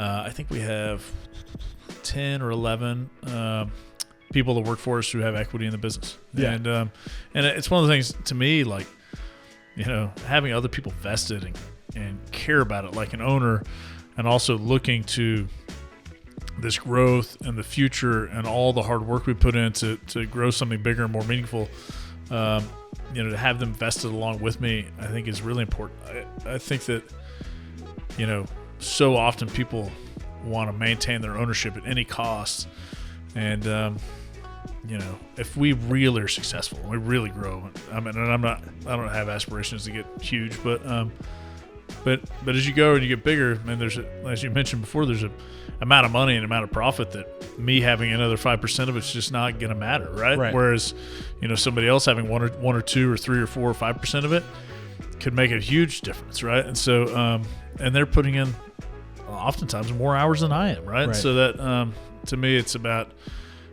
I think we have 10 or 11 people that work for us who have equity in the business. Yeah. And it's one of the things to me, like, having other people vested and care about it like an owner, and also looking to this growth and the future and all the hard work we put in to grow something bigger and more meaningful, to have them vested along with me, I think is really important. I think that, so often people want to maintain their ownership at any cost. And, if we really are successful, we really grow. I don't have aspirations to get huge, but as you go and you get bigger, and as you mentioned before, there's a amount of money and amount of profit that me having another 5% of it's just not going to matter, right? Whereas, somebody else having one or two or 3 or 4 or 5% of it could make a huge difference, right? And so, and they're putting in oftentimes more hours than I am, right? So that, to me, it's about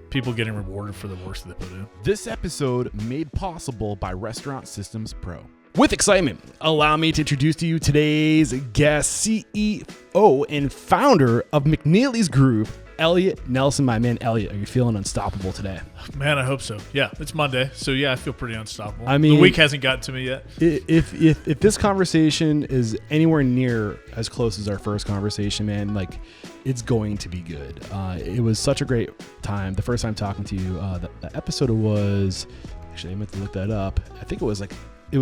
people getting rewarded for the work that they put in. This episode made possible by Restaurant Systems Pro. With excitement, allow me to introduce to you today's guest, CEO and founder of McNellie's Group, Elliot Nelson. My man, Elliot, are you feeling unstoppable today? Man, I hope so. Yeah, it's Monday, so yeah, I feel pretty unstoppable. I mean, the week hasn't gotten to me yet. If this conversation is anywhere near as close as our first conversation, man, like, it's going to be good. It was such a great time. The first time talking to you, the episode was, actually, I meant to look that up. I think it was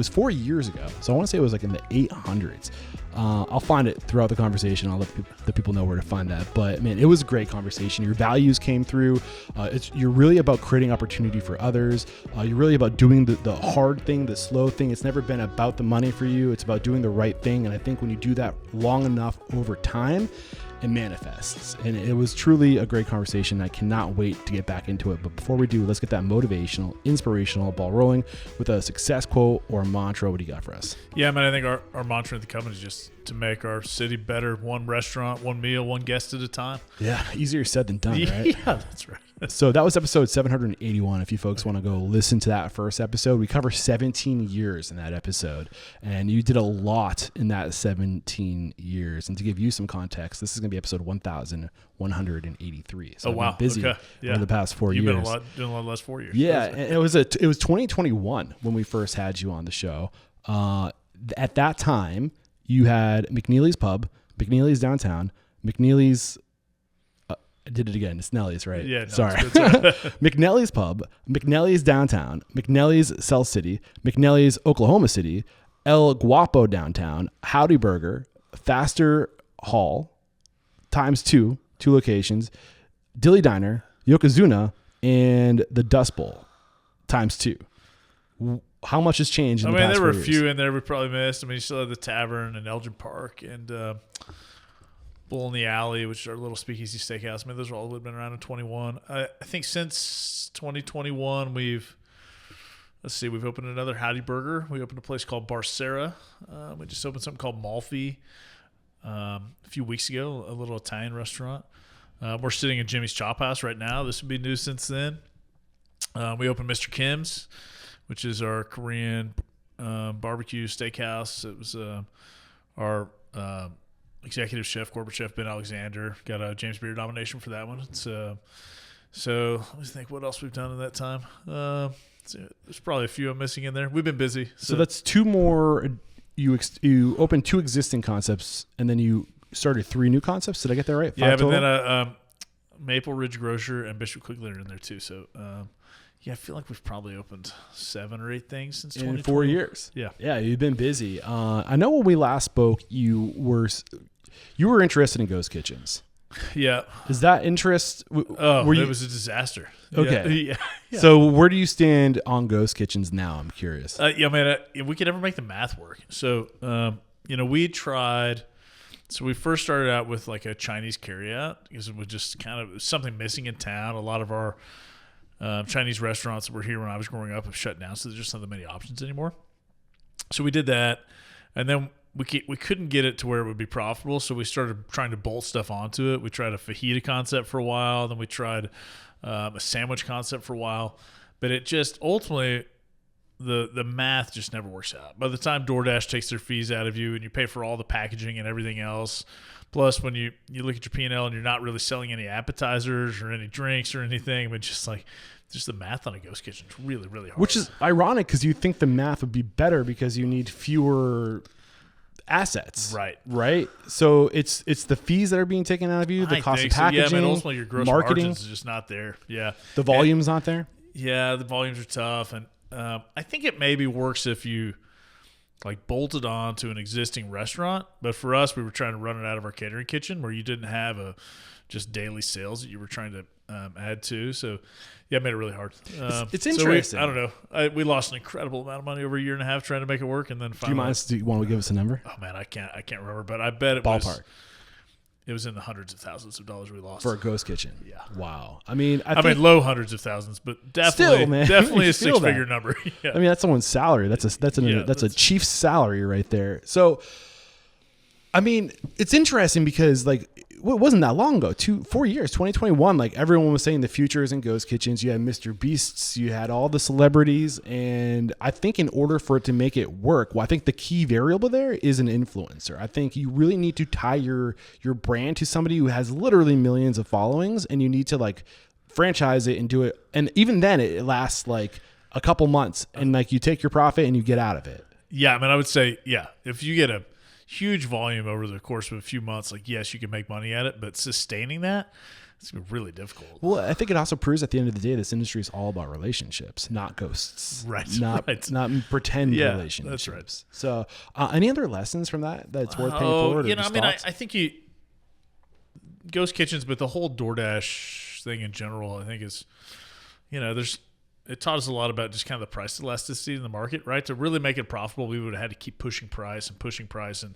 4 years ago. So I want to say it was like in the 800s. I'll find it throughout the conversation. I'll let the people know where to find that. But man, it was a great conversation. Your values came through. You're really about creating opportunity for others. You're really about doing the hard thing, the slow thing. It's never been about the money for you. It's about doing the right thing. And I think when you do that long enough over time, it manifests. And it was truly a great conversation. I cannot wait to get back into it. But before we do, let's get that motivational, inspirational ball rolling with a success quote or mantra. What do you got for us? Yeah, man, I think our mantra at the company is just to make our city better, one restaurant, one meal, one guest at a time. Yeah, easier said than done, right? Yeah, that's right. So that was episode 781. If you folks want to go listen to that first episode, we cover 17 years in that episode, and you did a lot in that 17 years. And to give you some context, this is going to be episode 1183. So I've been busy over the past 4 years. You've been doing a lot last 4 years. Yeah, and it was 2021 when we first had you on the show. At that time, you had McNellie's Pub, McNellie's Downtown, McNellie's. I did it again. It's Nellie's, right? Yeah. No, sorry. McNellie's Pub, McNellie's Downtown, McNellie's South City, McNellie's Oklahoma City, El Guapo Downtown, Howdy Burger, Faster Hall, times two locations, Dilly Diner, Yokozuna, and the Dust Bowl, times 2. How much has changed in the past 4 years? There were a few in there we probably missed. You still had the Tavern and Elgin Park and Bull in the Alley, which is our little speakeasy steakhouse. Those are all that have been around in 21. I think since 2021, we've opened another Howdy Burger. We opened a place called Barcera. We just opened something called Malfi a few weeks ago, a little Italian restaurant. We're sitting in Jimmy's Chop House right now. This would be new since then. We opened Mr. Kim's, which is our Korean barbecue steakhouse. It was our executive chef, corporate chef Ben Alexander got a James Beard nomination for that one. So let me think what else we've done in that time. There's probably a few I'm missing in there. We've been busy. So that's 2 more. You opened 2 existing concepts, and then you started 3 new concepts. Did I get that right? 5 yeah, but total? then Maple Ridge Grocer and Bishop Quigley are in there too. So yeah, I feel like we've probably opened 7 or 8 things since 2020. In 4 years. Yeah, you've been busy. I know when we last spoke, you were interested in ghost kitchens. Yeah. Is that interest? It was a disaster. Okay. Yeah. So where do you stand on ghost kitchens now? I'm curious. We could never make the math work. So, we tried. So we first started out with like a Chinese carryout because it was just kind of something missing in town. A lot of our Chinese restaurants that were here when I was growing up have shut down, so there's just not that many options anymore. So we did that, and then we couldn't get it to where it would be profitable, so we started trying to bolt stuff onto it. We tried a fajita concept for a while, then we tried a sandwich concept for a while, but it just ultimately the math just never works out. By the time DoorDash takes their fees out of you and you pay for all the packaging and everything else, Plus, when you look at your P&L and you're not really selling any appetizers or any drinks or anything, but just the math on a ghost kitchen is really, really hard. Which is ironic because you think the math would be better because you need fewer assets. Right. So it's the fees that are being taken out of you, the cost of packaging, so. Yeah, ultimately your gross marketing margins is just not there. Yeah. The volume's not there. Yeah, the volumes are tough. And I think it maybe works if you bolted on to an existing restaurant. But for us, we were trying to run it out of our catering kitchen where you didn't have just daily sales that you were trying to add to. So, yeah, it made it really hard. It's interesting. So I don't know. We lost an incredible amount of money over a year and a half trying to make it work. And then finally. Do you want to give us a number? Oh, man, I can't remember. But I bet it Ballpark. It was in the hundreds of thousands of dollars we lost. For a ghost kitchen. Yeah. Wow. I mean, low hundreds of thousands, but definitely, still, man, definitely a six-figure number. Yeah. I mean, that's someone's salary. That's a chief's salary right there. So, I mean, it's interesting because it wasn't that long ago, 4 years, 2021, everyone was saying the future is in ghost kitchens. You had Mr. Beasts, you had all the celebrities. And I think in order for it to make it work, I think the key variable there is an influencer. I think you really need to tie your brand to somebody who has literally millions of followings, and you need to franchise it and do it. And even then it lasts a couple months and you take your profit and you get out of it. Yeah. I mean, I would say, if you get a huge volume over the course of a few months, yes, you can make money at it, but sustaining that, it's gonna be really difficult. Well, I think it also proves at the end of the day, this industry is all about relationships, not ghosts. Right. Not pretend relationships. That's right. So any other lessons from that's worth paying forward? I think ghost kitchens, but the whole DoorDash thing in general, I think is, it taught us a lot about just kind of the price elasticity in the market, right? To really make it profitable, we would have had to keep pushing price and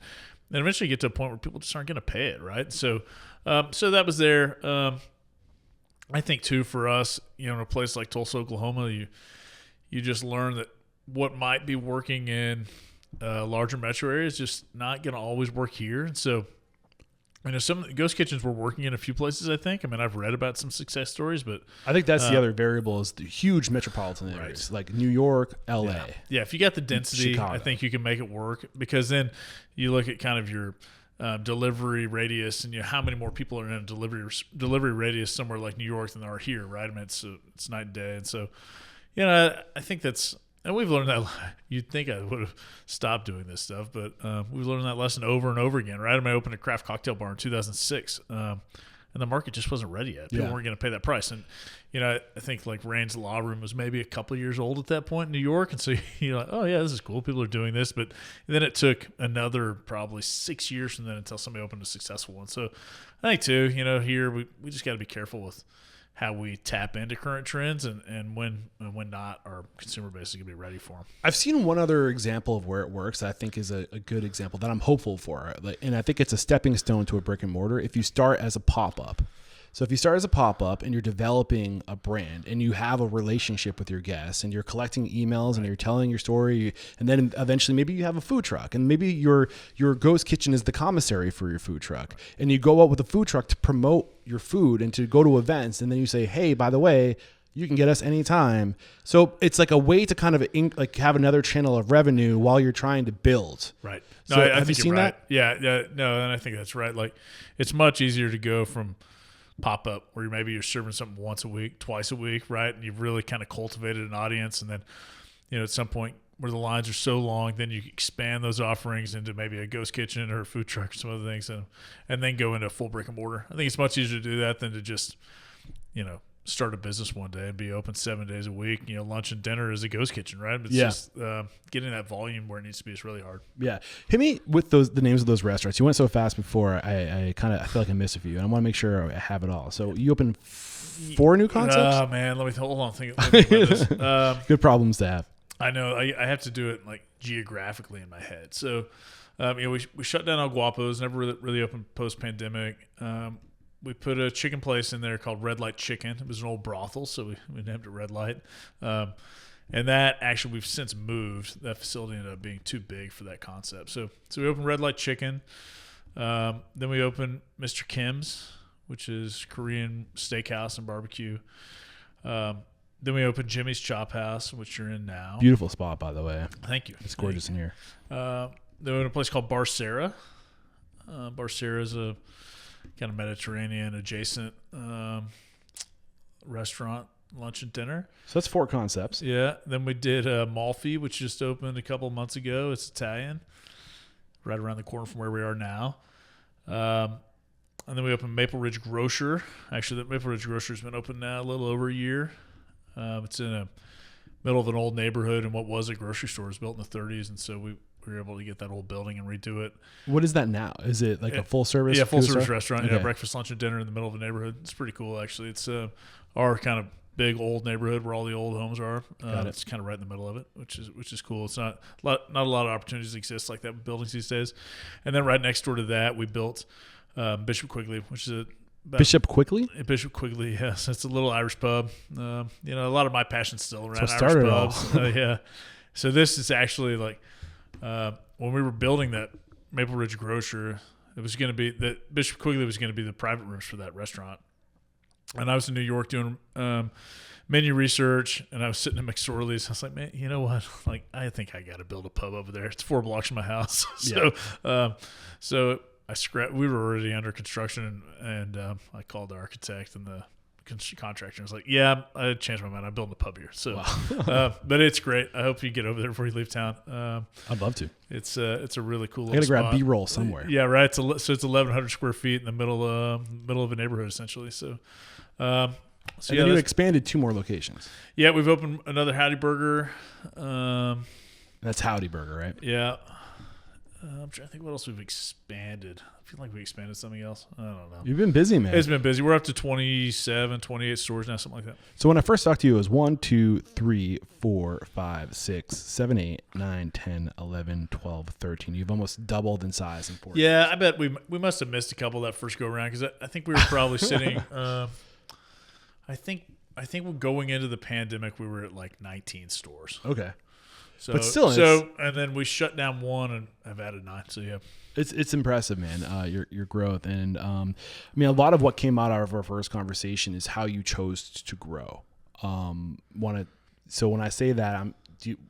eventually get to a point where people just aren't going to pay it, right? So that was there. I think too for us, in a place like Tulsa, Oklahoma, you just learn that what might be working in larger metro areas is just not going to always work here, and so. Some ghost kitchens were working in a few places, I think. I mean, I've read about some success stories, but I think that's the other variable is the huge metropolitan areas like New York, LA. Yeah, if you got the density, Chicago. I think you can make it work, because then you look at kind of your delivery radius and how many more people are in a delivery radius somewhere like New York than there are here, right? I mean, it's night and day. And so, I think that's – and we've learned that. You'd think I would have stopped doing this stuff, but we've learned that lesson over and over again, right? I mean, I opened a craft cocktail bar in 2006, and the market just wasn't ready yet. People weren't going to pay that price. And, I think Rain's Law Room was maybe a couple of years old at that point in New York. And so you're like, oh, yeah, this is cool. People are doing this. But then it took another probably 6 years from then until somebody opened a successful one. So I think, too, here we just got to be careful with how we tap into current trends and when not, our consumer base is going to be ready for them. I've seen one other example of where it works that I think is a good example that I'm hopeful for. And I think it's a stepping stone to a brick and mortar. If you start as a pop-up. So if you start as a pop-up and you're developing a brand and you have a relationship with your guests and you're collecting emails and you're telling your story, and then eventually maybe you have a food truck and maybe your ghost kitchen is the commissary for your food truck, and you go out with a food truck to promote your food and to go to events, and then you say, hey, by the way, you can get us anytime. So it's like a way to kind of have another channel of revenue while you're trying to build. Right. So No, I have think you seen you're right. that? Yeah. No, and I think that's right. It's much easier to go from pop-up where maybe you're serving something once a week, twice a week, right? And you've really kind of cultivated an audience. And then, at some point where the lines are so long, then you expand those offerings into maybe a ghost kitchen or a food truck or some other things, and then go into a full brick and mortar. I think it's much easier to do that than to just, start a business one day and be open 7 days a week. Lunch and dinner is a ghost kitchen, right? But it's just getting that volume where it needs to be is really hard. Yeah. Hit me with the names of those restaurants. You went so fast before, I feel like I missed a few, and I want to make sure I have it all. So you opened 4 new concepts? Oh, man. Hold on. Think about this. Good problems to have. I know. I have to do it geographically in my head. So, we shut down El Guapo's, never really opened post-pandemic. We put a chicken place in there called Red Light Chicken. It was an old brothel, so we named it Red Light. And that actually, we've since moved. That facility ended up being too big for that concept. So we opened Red Light Chicken. Then we opened Mr. Kim's, which is Korean steakhouse and barbecue. Then we opened Jimmy's Chop House, which you're in now. Beautiful spot, by the way. Thank you. It's gorgeous in here. Then we opened a place called Bar Sarah. Barcera is a kind of Mediterranean adjacent restaurant, lunch and dinner. So that's 4 concepts. Yeah. Then we did Malfi, which just opened a couple of months ago. It's Italian, right around the corner from where we are now. And then we opened Maple Ridge Grocer. Actually, the Maple Ridge Grocer has been open now a little over a year. It's in the middle of an old neighborhood, and what was a grocery store was built in the 30s, and so we were able to get that old building and redo it. What is that now? Is it like a full service? Yeah, full service restaurant. Okay. Yeah, breakfast, lunch, and dinner in the middle of a neighborhood. It's pretty cool, actually. It's our kind of big old neighborhood where all the old homes are. It's kind of right in the middle of it, which is cool. It's not a lot of opportunities exist like that with buildings these days. And then right next door to that, we built Bishop Quigley, which is Bishop Quigley? Bishop Quigley, yes. It's a little Irish pub. A lot of my passion's still around So Irish pubs. Yeah. So this is actually like when we were building that Maple Ridge Grocer, it was going to be that Bishop Quigley was going to be the private rooms for that restaurant. And I was in New York doing menu research, and I was sitting in McSorley's. I was like, man, you know what? Like, I think I got to build a pub over there. It's 4 blocks from my house. So we were already under construction, and I called the architect and the contractor. I was like, yeah, I changed my mind. I'm building a pub here. So, wow. But it's great. I hope you get over there before you leave town. I'd love to. It's a really cool. I got to grab B-roll somewhere. Yeah, right. So it's 1,100 square feet in the middle of a neighborhood, essentially. So you expanded 2 more locations. Yeah, we've opened another Howdy Burger. That's Howdy Burger, right? Yeah. I'm trying to think what else we've expanded. I feel like we expanded something else. I don't know. You've been busy, man. It's been busy. We're up to 27, 28 stores now, something like that. So when I first talked to you, it was 1, 2, 3, 4, 5, 6, 7, 8, 9, 10, 11, 12, 13. You've almost doubled in size in 4 years. Yeah, I bet we must have missed a couple that first go around because I think we were probably sitting. I think going into the pandemic, we were at like 19 stores. Okay. So, but still, and then we shut down 1 and I've added 9. So yeah, it's impressive, man. Your growth, and I mean, a lot of what came out of our first conversation is how you chose to grow. So when I say that,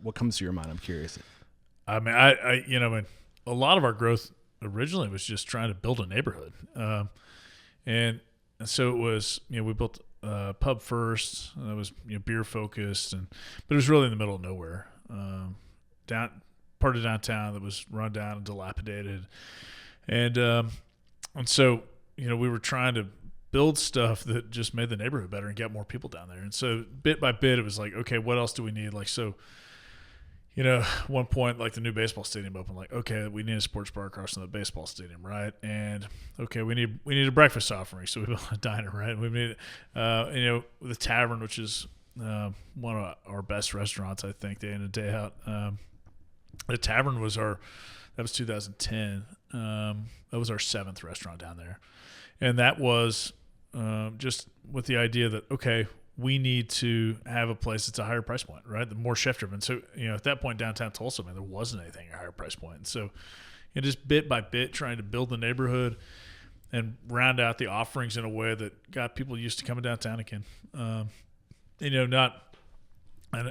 what comes to your mind? I'm curious. I mean, I a lot of our growth originally was just trying to build a neighborhood, and so it was. We built a pub first. That was beer focused, but it was really in the middle of nowhere. Part of downtown that was run down and dilapidated, and so we were trying to build stuff that just made the neighborhood better and get more people down there. And so bit by bit, it was like, okay, what else do we need? Like, so one point, like the new baseball stadium opened, like, okay, we need a sports bar across from the baseball stadium, right? And okay, we need a breakfast offering, so we built a diner, right? We need the tavern, which is one of our best restaurants, I think, day in and day out. The tavern was that was 2010. That was our 7th restaurant down there. And that was just with the idea that, okay, we need to have a place that's a higher price point, right? The more chef driven. So, at that point, downtown Tulsa, man, there wasn't anything at a higher price point. And so, just bit by bit, trying to build the neighborhood and round out the offerings in a way that got people used to coming downtown again. And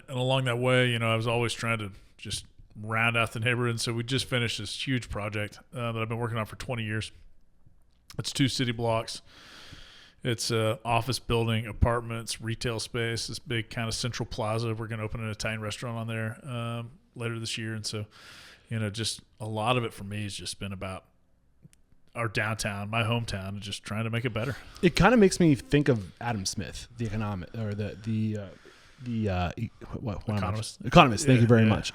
along that way, I was always trying to just round out the neighborhood. And so we just finished this huge project that I've been working on for 20 years. It's 2 city blocks. It's office building, apartments, retail space, this big kind of central plaza. We're going to open an Italian restaurant on there later this year. And so, just a lot of it for me has just been about our downtown, my hometown, and just trying to make it better. It kind of makes me think of Adam Smith, the economic, or the Economist. Economist. Thank you very much.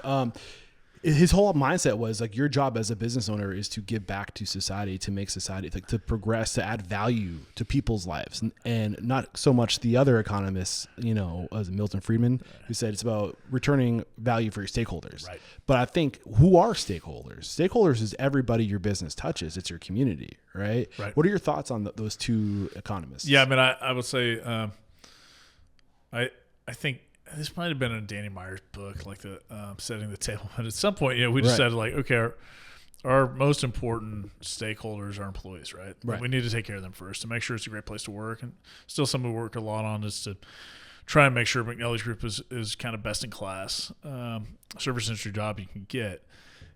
His whole mindset was like, your job as a business owner is to give back to society, to make society, like, to progress, to add value to people's lives, and not so much the other economists, as Milton Friedman, who said it's about returning value for your stakeholders. Right. But I think, who are stakeholders? Stakeholders is everybody your business touches. It's your community, right? Right. What are your thoughts on those 2 economists? Yeah, I mean, I would say, I think this might have been in Danny Meyer's book, like the Setting the Table. But at some point, we decided, like, okay, our most important stakeholders are employees, right? Right. We need to take care of them first to make sure it's a great place to work. And still something we work a lot on is to try and make sure McNellie's Group is kind of best in class service industry job you can get.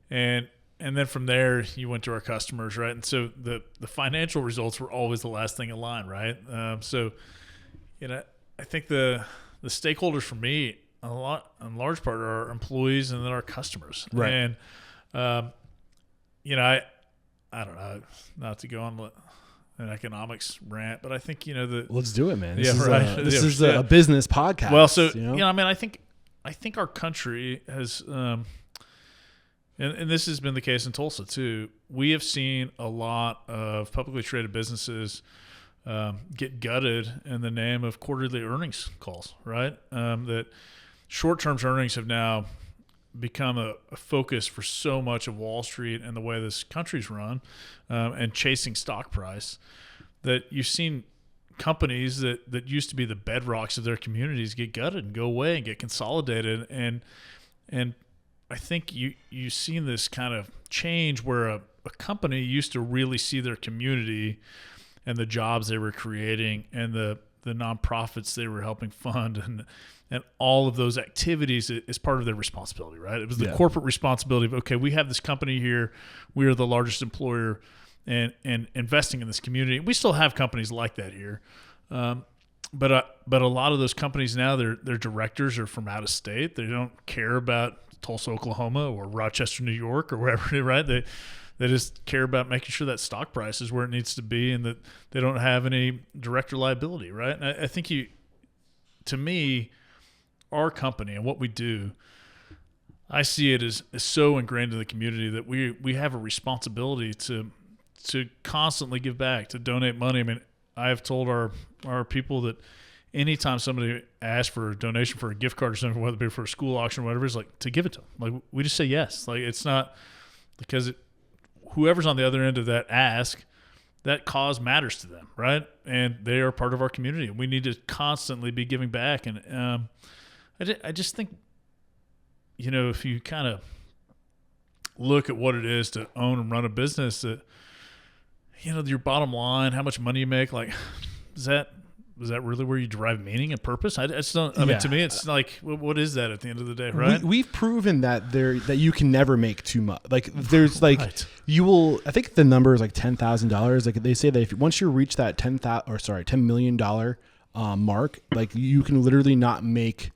And and then from there you went to our customers, right? And so the financial results were always the last thing in line, right? So, I think the stakeholders for me, in large part, are our employees and then our customers, Right? And I don't know, not to go on an economics rant, but I think Let's do it, man. This this is a business podcast. Well, so I think our country has, and this has been the case in Tulsa too. We have seen a lot of publicly traded businesses get gutted in the name of quarterly earnings calls, right? That short-term earnings have now become a focus for so much of Wall Street and the way this country's run, and chasing stock price, that you've seen companies that used to be the bedrocks of their communities get gutted and go away and get consolidated. And I think you've seen this kind of change where a company used to really see their community and the jobs they were creating and the nonprofits they were helping fund and all of those activities is part of their responsibility, right? It was the corporate responsibility of, okay, we have this company here. We are the largest employer and investing in this community. We still have companies like that here. But a lot of those companies now, their directors are from out of state. They don't care about Tulsa, Oklahoma or Rochester, New York or wherever, right? They just care about making sure that stock price is where it needs to be and that they don't have any director liability, right? And I think to me, our company and what we do, I see it as so ingrained in the community that we have a responsibility to constantly give back, to donate money. I mean, I have told our people that anytime somebody asks for a donation for a gift card or something, whether it be for a school auction or whatever, it's like to give it to them. Like we just say yes. Like it's not because whoever's on the other end of that ask, that cause matters to them, right? And they are part of our community, and we need to constantly be giving back. And I just think, if you kind of look at what it is to own and run a business, that your bottom line, how much money you make, like, is that really where you derive meaning and purpose? I just don't. I mean, to me, it's like, what is that at the end of the day, right? We've proven that that you can never make too much. Like, there's like right. You will. I think the number is like $10,000. Like they say that once you reach that $10 million mark, like you can literally not make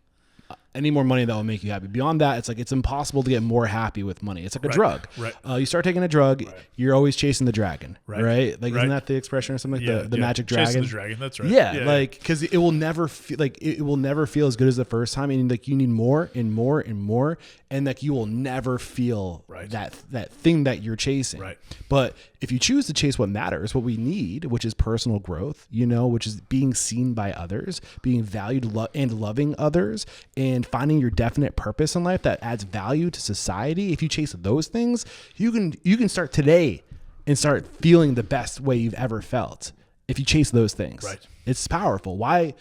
any more money that will make you happy. Beyond that, it's like it's impossible to get more happy with money. It's like a drug. Right. You start taking a drug, you're always chasing the dragon. Right. Like isn't that the expression or something? Like the magic dragon? Chasing the dragon. That's right. Yeah. Like because it will never feel like it will never feel as good as the first time. And like you need more and more and more, and like you will never feel that thing that you're chasing. Right. But if you choose to chase what matters, what we need, which is personal growth, which is being seen by others, being valued and loving others, and finding your definite purpose in life that adds value to society. If you chase those things, you can start today and start feeling the best way you've ever felt. If you chase those things, it's powerful. Why?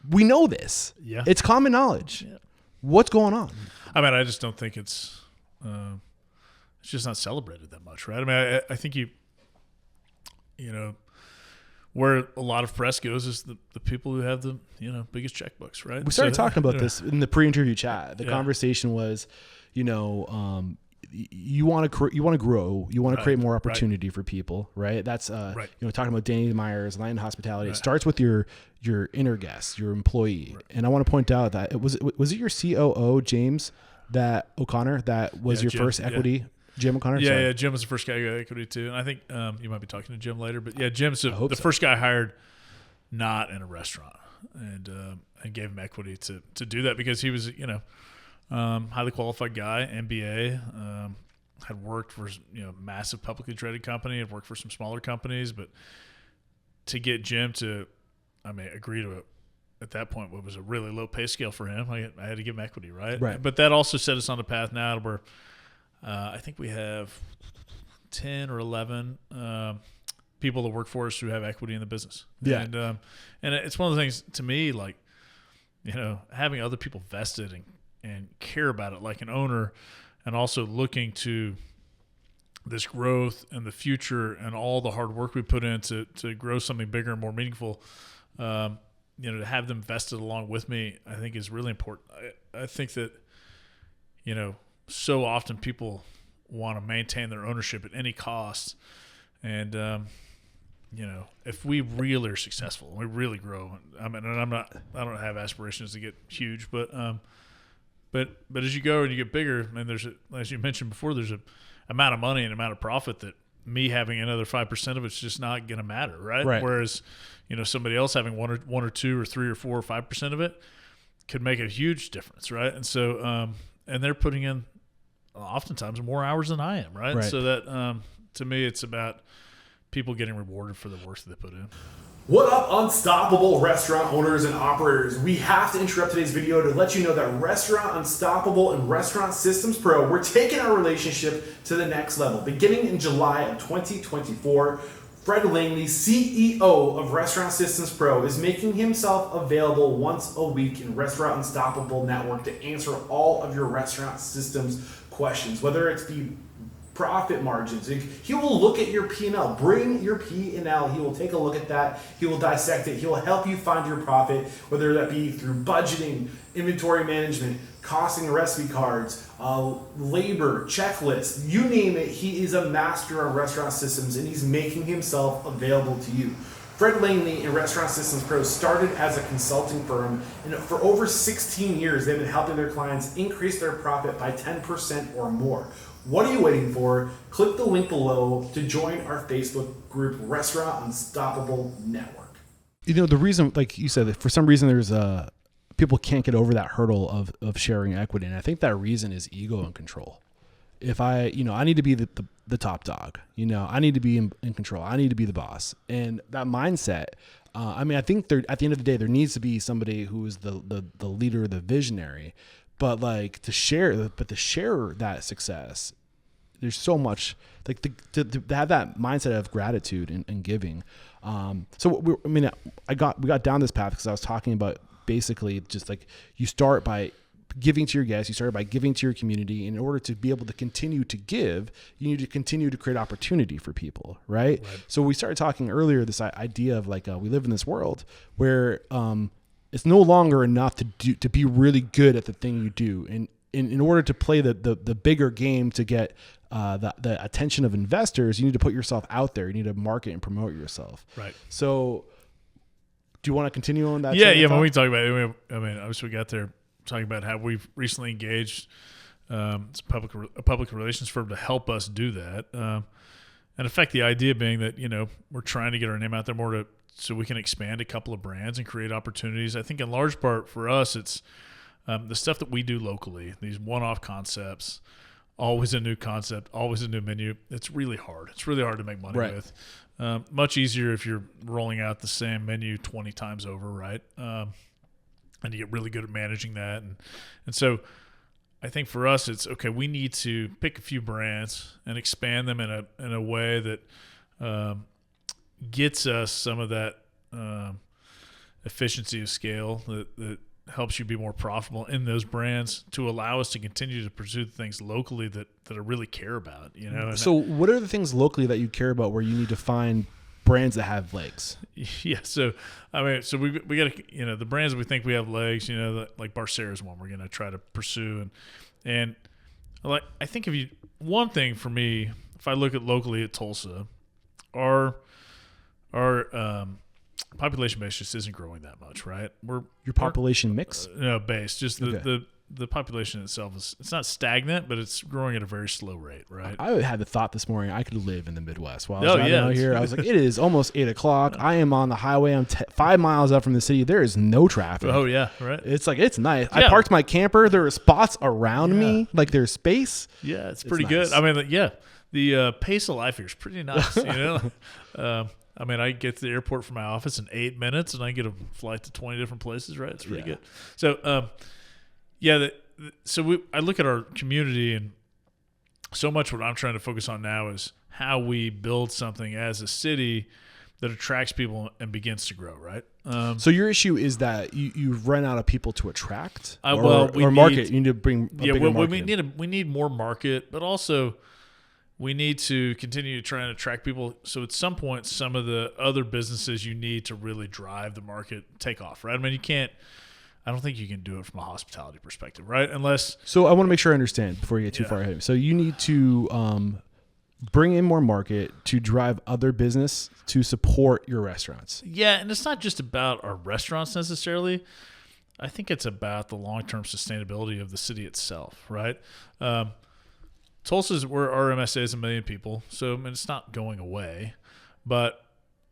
We know this. Yeah, it's common knowledge. Yeah. What's going on? I mean, I just don't think it's just not celebrated that much, right? I mean, I think where a lot of press goes is the people who have the biggest checkbooks, right? We started talking about this in the pre-interview chat. The conversation was, you want to grow, you want to create more opportunity for people, right? That's talking about Danny Meyer's Land Hospitality. It starts with your inner guest, your employee, and I want to point out that was it your COO James O'Connor that was your Jim, first equity. Jim O'Connor? Yeah, Jim was the first guy who got equity too. And I think you might be talking to Jim later, but yeah, Jim's the first guy hired not in a restaurant and gave him equity to do that because he was, highly qualified guy, MBA, had worked for, massive publicly traded company, had worked for some smaller companies, but to get Jim to, agree to at that point, what was a really low pay scale for him, I had to give him equity, right? But that also set us on a path now where I think we have 10 or 11 people that work for us who have equity in the business. Yeah. And it's one of the things to me, like, having other people vested and care about it like an owner and also looking to this growth and the future and all the hard work we put in to grow something bigger and more meaningful, to have them vested along with me, I think is really important. I think that, so often people want to maintain their ownership at any cost. And, if we really are successful, we really grow. I mean, and I don't have aspirations to get huge, but as you go and you get bigger, and as you mentioned before, there's a amount of money and amount of profit that me having another 5% of it's just not going to matter, right? Whereas, somebody else having one or two or 3 or 4 or 5% of it could make a huge difference, right? And so, and they're putting in oftentimes more hours than I am, right? So that to me, it's about people getting rewarded for the work that they put in. What up, Unstoppable restaurant owners and operators? We have to interrupt today's video to let you know that Restaurant Unstoppable and Restaurant Systems Pro, we're taking our relationship to the next level. Beginning in July of 2024, Fred Langley, CEO of Restaurant Systems Pro, is making himself available once a week in Restaurant Unstoppable Network to answer all of your restaurant systems questions, whether it's the profit margins. He will look at your P&L. Bring your P&L. He will take a look at that. He will dissect it. He will help you find your profit, whether that be through budgeting, inventory management, costing recipe cards, labor, checklists, you name it. He is a master of restaurant systems, and he's making himself available to you. Fred Langley and Restaurant Systems Pro started as a consulting firm, and for over 16 years, they've been helping their clients increase their profit by 10% or more. What are you waiting for? Click the link below to join our Facebook group, Restaurant Unstoppable Network. The reason, like you said, for some reason there's people can't get over that hurdle of sharing equity, and I think that reason is ego and control. If I need to be the top dog, I need to be in control. I need to be the boss. And that mindset, I think at the end of the day, there needs to be somebody who is the leader, the visionary, but like to share that success. There's so much like to have that mindset of gratitude and giving. We got down this path because I was talking about basically just like you start by giving to your guests, you start by giving to your community. In order to be able to continue to give, you need to continue to create opportunity for people, right? So we started talking earlier, this idea of like we live in this world where it's no longer enough to be really good at the thing you do. And in order to play the bigger game to get the attention of investors, you need to put yourself out there. You need to market and promote yourself. Right. So do you want to continue on that? Yeah. When we talk about it, obviously we got there talking about how we've recently engaged a public relations firm to help us do that. And in fact, the idea being that, we're trying to get our name out there more so we can expand a couple of brands and create opportunities. I think in large part for us, it's the stuff that we do locally, these one-off concepts, always a new concept, always a new menu. It's really hard. It's really hard to make money with. Much easier if you're rolling out the same menu 20 times over, right? And you get really good at managing that. And so I think for us, it's okay, we need to pick a few brands and expand them in a way that gets us some of that efficiency of scale that helps you be more profitable in those brands to allow us to continue to pursue things locally that I really care about, So what are the things locally that you care about where you need to find brands that have legs? Yeah. So, we got to, the brands that we think we have legs, like Barcera is one we're going to try to pursue. And like, I think one thing for me, if I look at locally at Tulsa, our population base just isn't growing that much, right? Your population mix? No, base. Just the population itself it's not stagnant, but it's growing at a very slow rate, right? I had the thought this morning I could live in the Midwest while I was driving out here. I was like, it is almost 8 o'clock. I am on the highway. I'm 5 miles up from the city. There is no traffic. Oh yeah, right. It's like, it's nice. Yeah. I parked my camper. There are spots around me. Like there's space. Yeah, it's pretty nice. Good. The pace of life here is pretty nice, I get to the airport from my office in 8 minutes, and I get a flight to 20 different places, right? It's pretty good. So, I look at our community, and so much what I'm trying to focus on now is how we build something as a city that attracts people and begins to grow, right? So your issue is that you run out of people to attract, or market. You need to bring a bigger market. We need more market, but also we need to continue to try and attract people. So at some point, some of the other businesses you need to really drive the market take off, right? You can't. I don't think you can do it from a hospitality perspective, right? Unless. So I want to make sure I understand before you get too far ahead. So you need to bring in more market to drive other business to support your restaurants. Yeah, and it's not just about our restaurants necessarily. I think it's about the long-term sustainability of the city itself, right? Tulsa's where our MSA is 1 million people, so I mean, it's not going away, but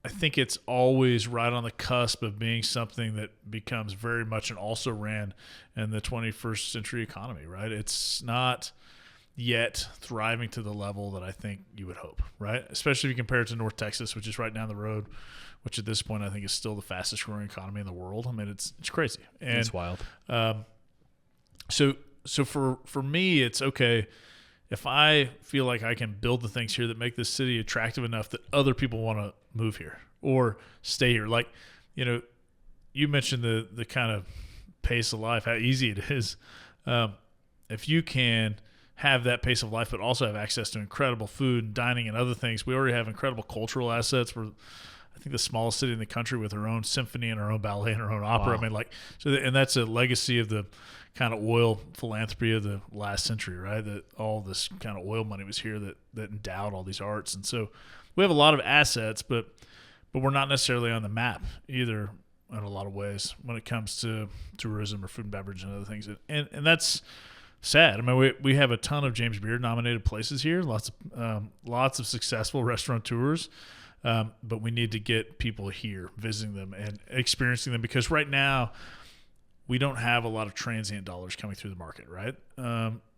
I think it's always right on the cusp of being something that becomes very much an also-ran in the 21st century economy, right? It's not yet thriving to the level that I think you would hope, right? Especially if you compare it to North Texas, which is right down the road, which at this point I think is still the fastest growing economy in the world. I mean, it's crazy. And it's wild. So for me, it's okay if I feel like I can build the things here that make this city attractive enough that other people want to move here or stay here. Like, you mentioned the kind of pace of life, how easy it is. If you can have that pace of life, but also have access to incredible food and dining and other things, we already have incredible cultural assets. We're, I think, the smallest city in the country with our own symphony and our own ballet and our own opera. Wow. I mean, like, and that's a legacy of the kind of oil philanthropy of the last century, right? That all this kind of oil money was here that endowed all these arts. And so we have a lot of assets, but we're not necessarily on the map either in a lot of ways when it comes to tourism or food and beverage and other things. And that's sad. I mean, we have a ton of James Beard nominated places here, lots of successful restaurateurs, but we need to get people here visiting them and experiencing them, because right now we don't have a lot of transient dollars coming through the market, right?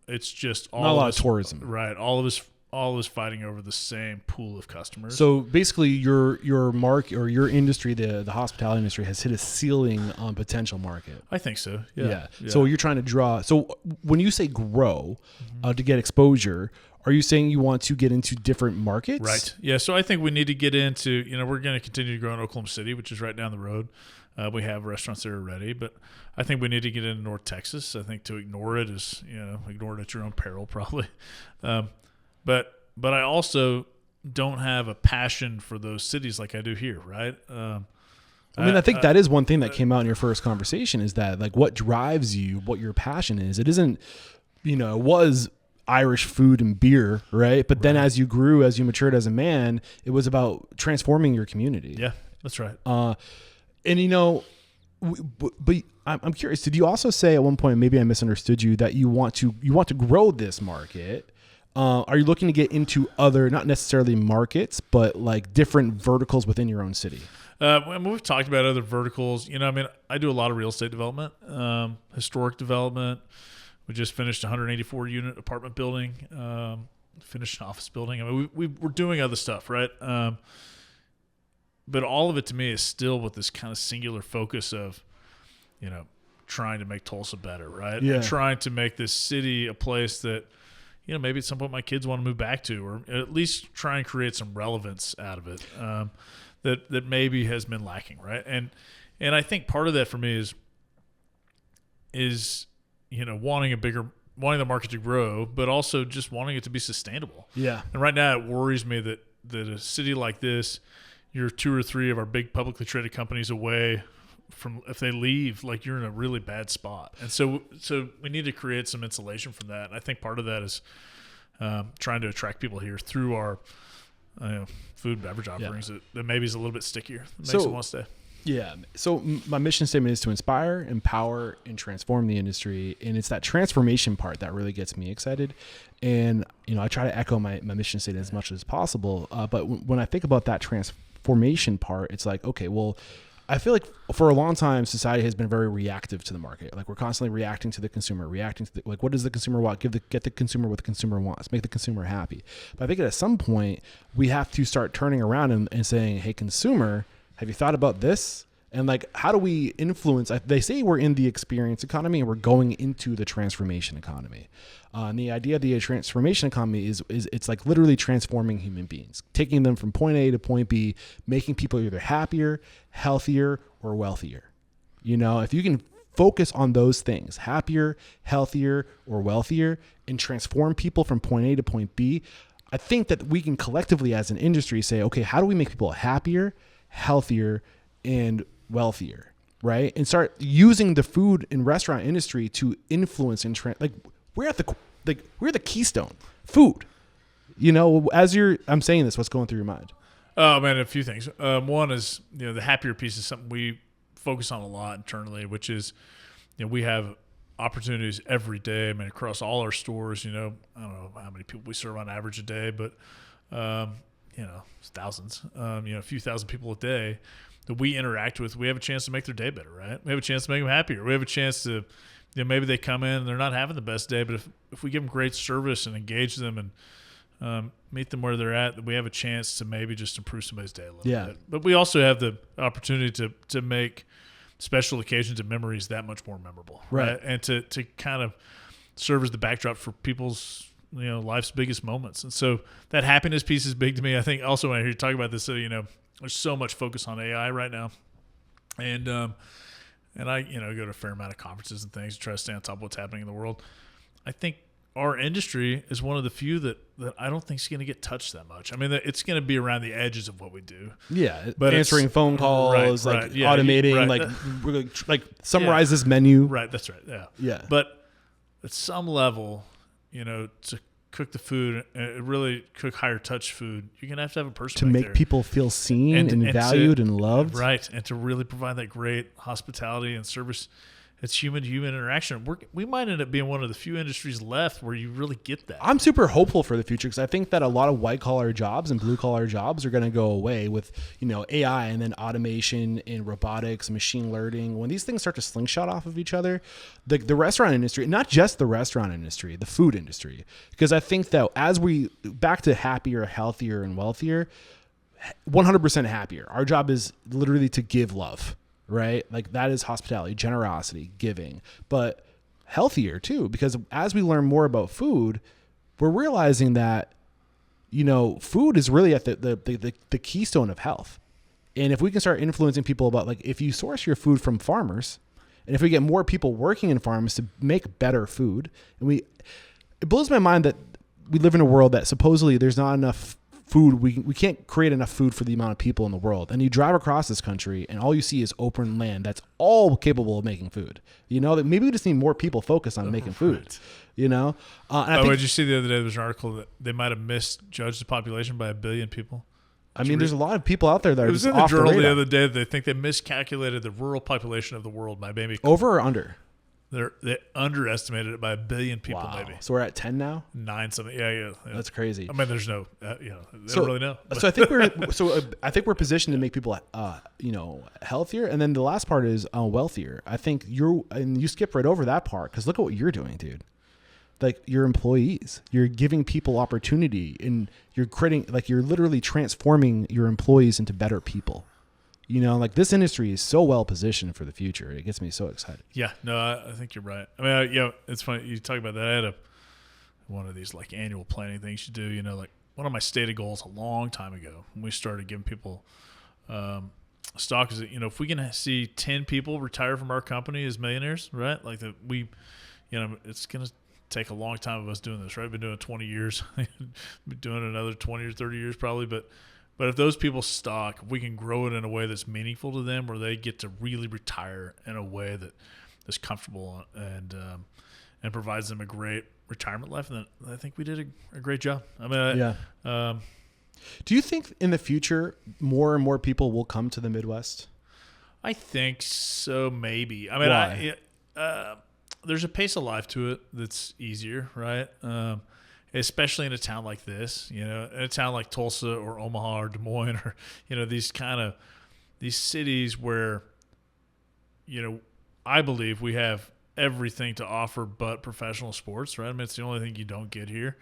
It's just all not a lot of us, tourism, right? All of us fighting over the same pool of customers. So basically, your mark or your industry, the hospitality industry, has hit a ceiling on potential market. I think so. Yeah. So you're trying to draw. So when you say grow to get exposure, are you saying you want to get into different markets? Right. Yeah. So I think we need to get into. We're going to continue to grow in Oklahoma City, which is right down the road. We have restaurants there already, but I think we need to get into North Texas. I think to ignore it is, ignore it at your own peril, probably. But I also don't have a passion for those cities like I do here, right? I think that is one thing that came out in your first conversation, is that like what drives you, what your passion is. It isn't, it was Irish food and beer, right? But then as you grew, as you matured as a man, it was about transforming your community. Yeah, that's right. But I'm curious, did you also say at one point, maybe I misunderstood you, that you want to grow this market? Are you looking to get into other, not necessarily markets, but like different verticals within your own city? We've talked about other verticals. I do a lot of real estate development, historic development. We just finished a 184 unit apartment building, finished an office building. I mean, we're doing other stuff, right? But all of it to me is still with this kind of singular focus of, trying to make Tulsa better, right? Yeah. And trying to make this city a place that, maybe at some point my kids want to move back to, or at least try and create some relevance out of it that maybe has been lacking, right? And I think part of that for me is wanting the market to grow, but also just wanting it to be sustainable. Yeah. And right now it worries me that a city like this, you're 2 or 3 of our big publicly traded companies away from, if they leave, like, you're in a really bad spot. And so we need to create some insulation from that. And I think part of that is trying to attract people here through our food and beverage offerings that maybe is a little bit stickier, that makes them want to stay. Yeah. So my mission statement is to inspire, empower, and transform the industry. And it's that transformation part that really gets me excited. And, I try to echo my mission statement as much as possible. But when I think about that transformation part, it's like, okay, well, I feel like for a long time, society has been very reactive to the market. Like, we're constantly reacting to the consumer, what does the consumer want? Get the consumer what the consumer wants, make the consumer happy. But I think at some point we have to start turning around and saying, hey, consumer, have you thought about this? And like, how do we influence? They say we're in the experience economy and we're going into the transformation economy. And the idea of the transformation economy is it's like literally transforming human beings, taking them from point A to point B, making people either happier, healthier, or wealthier. If you can focus on those things, happier, healthier, or wealthier, and transform people from point A to point B, I think that we can collectively as an industry say, okay, how do we make people happier, healthier, and wealthier? right? And start using the food and restaurant industry to influence and we're the keystone. Food. I'm saying this, what's going through your mind? Oh man, a few things. One is, the happier piece is something we focus on a lot internally, which is, we have opportunities every day. I mean, across all our stores, I don't know how many people we serve on average a day, but, it's thousands, a few thousand people a day that we interact with. We have a chance to make their day better, right? We have a chance to make them happier. We have a chance to, maybe they come in and they're not having the best day, but if we give them great service and engage them and meet them where they're at, we have a chance to maybe just improve somebody's day a little bit. But we also have the opportunity to make special occasions and memories that much more memorable, right? And to kind of serve as the backdrop for people's life's biggest moments. And so that happiness piece is big to me. I think also when I hear you talk about this, there's so much focus on AI right now, and I go to a fair amount of conferences and things to try to stay on top of what's happening in the world. I think our industry is one of the few that I don't think is going to get touched that much. I mean, it's going to be around the edges of what we do. Yeah, but answering phone calls, automating, like summarize this menu. Right, that's right. Yeah, yeah. But at some level, to cook the food, really cook higher touch food, you're gonna have to have a person to make there. People feel seen and valued and loved. Right, and to really provide that great hospitality and service. It's human-to-human interaction. We might end up being one of the few industries left where you really get that. I'm super hopeful for the future because I think that a lot of white-collar jobs and blue-collar jobs are going to go away with, AI and then automation and robotics, machine learning. When these things start to slingshot off of each other, the restaurant industry, not just the restaurant industry, the food industry, because I think that as we back to happier, healthier, and wealthier, 100% happier. Our job is literally to give love. Right? Like that is hospitality, generosity, giving, but healthier too, because as we learn more about food, we're realizing that, food is really at the keystone of health. And if we can start influencing people about if you source your food from farmers, and if we get more people working in farms to make better food, and it blows my mind that we live in a world that supposedly there's not enough food. We can't create enough food for the amount of people in the world. And you drive across this country and all you see is open land that's all capable of making food. That maybe we just need more people focused on making food. Did you see the other day there was an article that they might have misjudged the population by 1 billion people? There's a lot of people out there that are just off the radar. It was in the journal the other day that they think they miscalculated the rural population of the world by maybe over or under. They underestimated it by 1 billion people, wow. Maybe. So we're at 10 now? 9 something. Yeah. That's crazy. I mean, there's no, they don't really know. So I think we're positioned to make people, healthier. And then the last part is wealthier. I think you skip right over that part because look at what you're doing, dude. Like your employees, you're giving people opportunity and you're you're literally transforming your employees into better people. This industry is so well positioned for the future. It gets me so excited. Yeah, no, I think you're right. I mean, it's funny you talk about that. I had one of these annual planning things you do. One of my stated goals a long time ago when we started giving people stock is that if we can see 10 people retire from our company as millionaires, right? It's gonna take a long time of us doing this, right? We've been doing it 20 years, been doing it another 20 or 30 years probably, but if those people's stock, we can grow it in a way that's meaningful to them, where they get to really retire in a way that is comfortable and provides them a great retirement life, then I think we did a great job. Do you think in the future more and more people will come to the Midwest? I think so, maybe. I mean, why? There's a pace of life to it that's easier, right? Especially in a town like this, in a town like Tulsa or Omaha or Des Moines or, these cities where, I believe we have everything to offer but professional sports, right? I mean, it's the only thing you don't get here.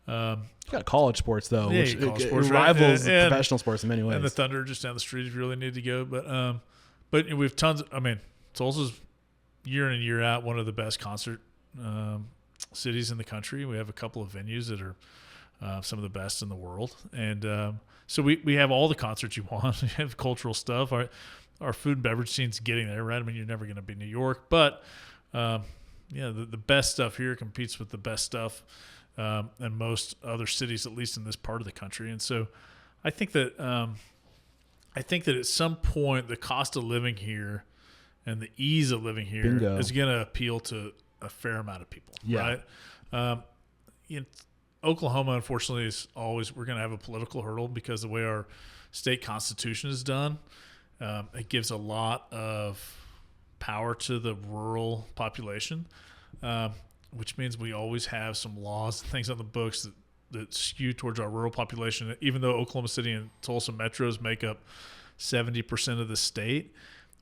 You got college sports, though, which sports, rivals professional sports in many ways. And the Thunder just down the street if you really need to go. But we have tons. Tulsa's year in and year out one of the best concert cities in the country. We have a couple of venues that are some of the best in the world, and so we have all the concerts you want. We have cultural stuff. Our food and beverage scene's getting there, right? I mean, you're never going to be New York, but the best stuff here competes with the best stuff in most other cities, at least in this part of the country. And so I think that at some point the cost of living here and the ease of living here Bingo. is going to appeal to a fair amount of people, Yeah. right? Oklahoma, unfortunately, is always, we're going to have a political hurdle because the way our state constitution is done, it gives a lot of power to the rural population, which means we always have some laws and things on the books that skew towards our rural population. Even though Oklahoma City and Tulsa metros make up 70% of the state,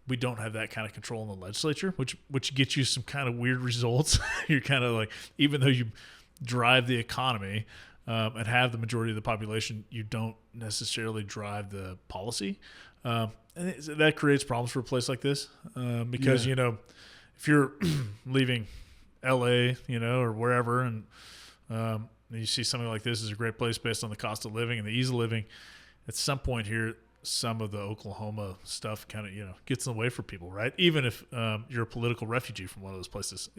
we don't have that kind of control in the legislature, which gets you some kind of weird results. You're kind of like, even though you drive the economy and have the majority of the population, you don't necessarily drive the policy. And that creates problems for a place like this because, if you're leaving LA, or wherever, and you see something like this is a great place based on the cost of living and the ease of living, at some point here, some of the Oklahoma stuff kind of, gets in the way for people, right? Even if you're a political refugee from one of those places.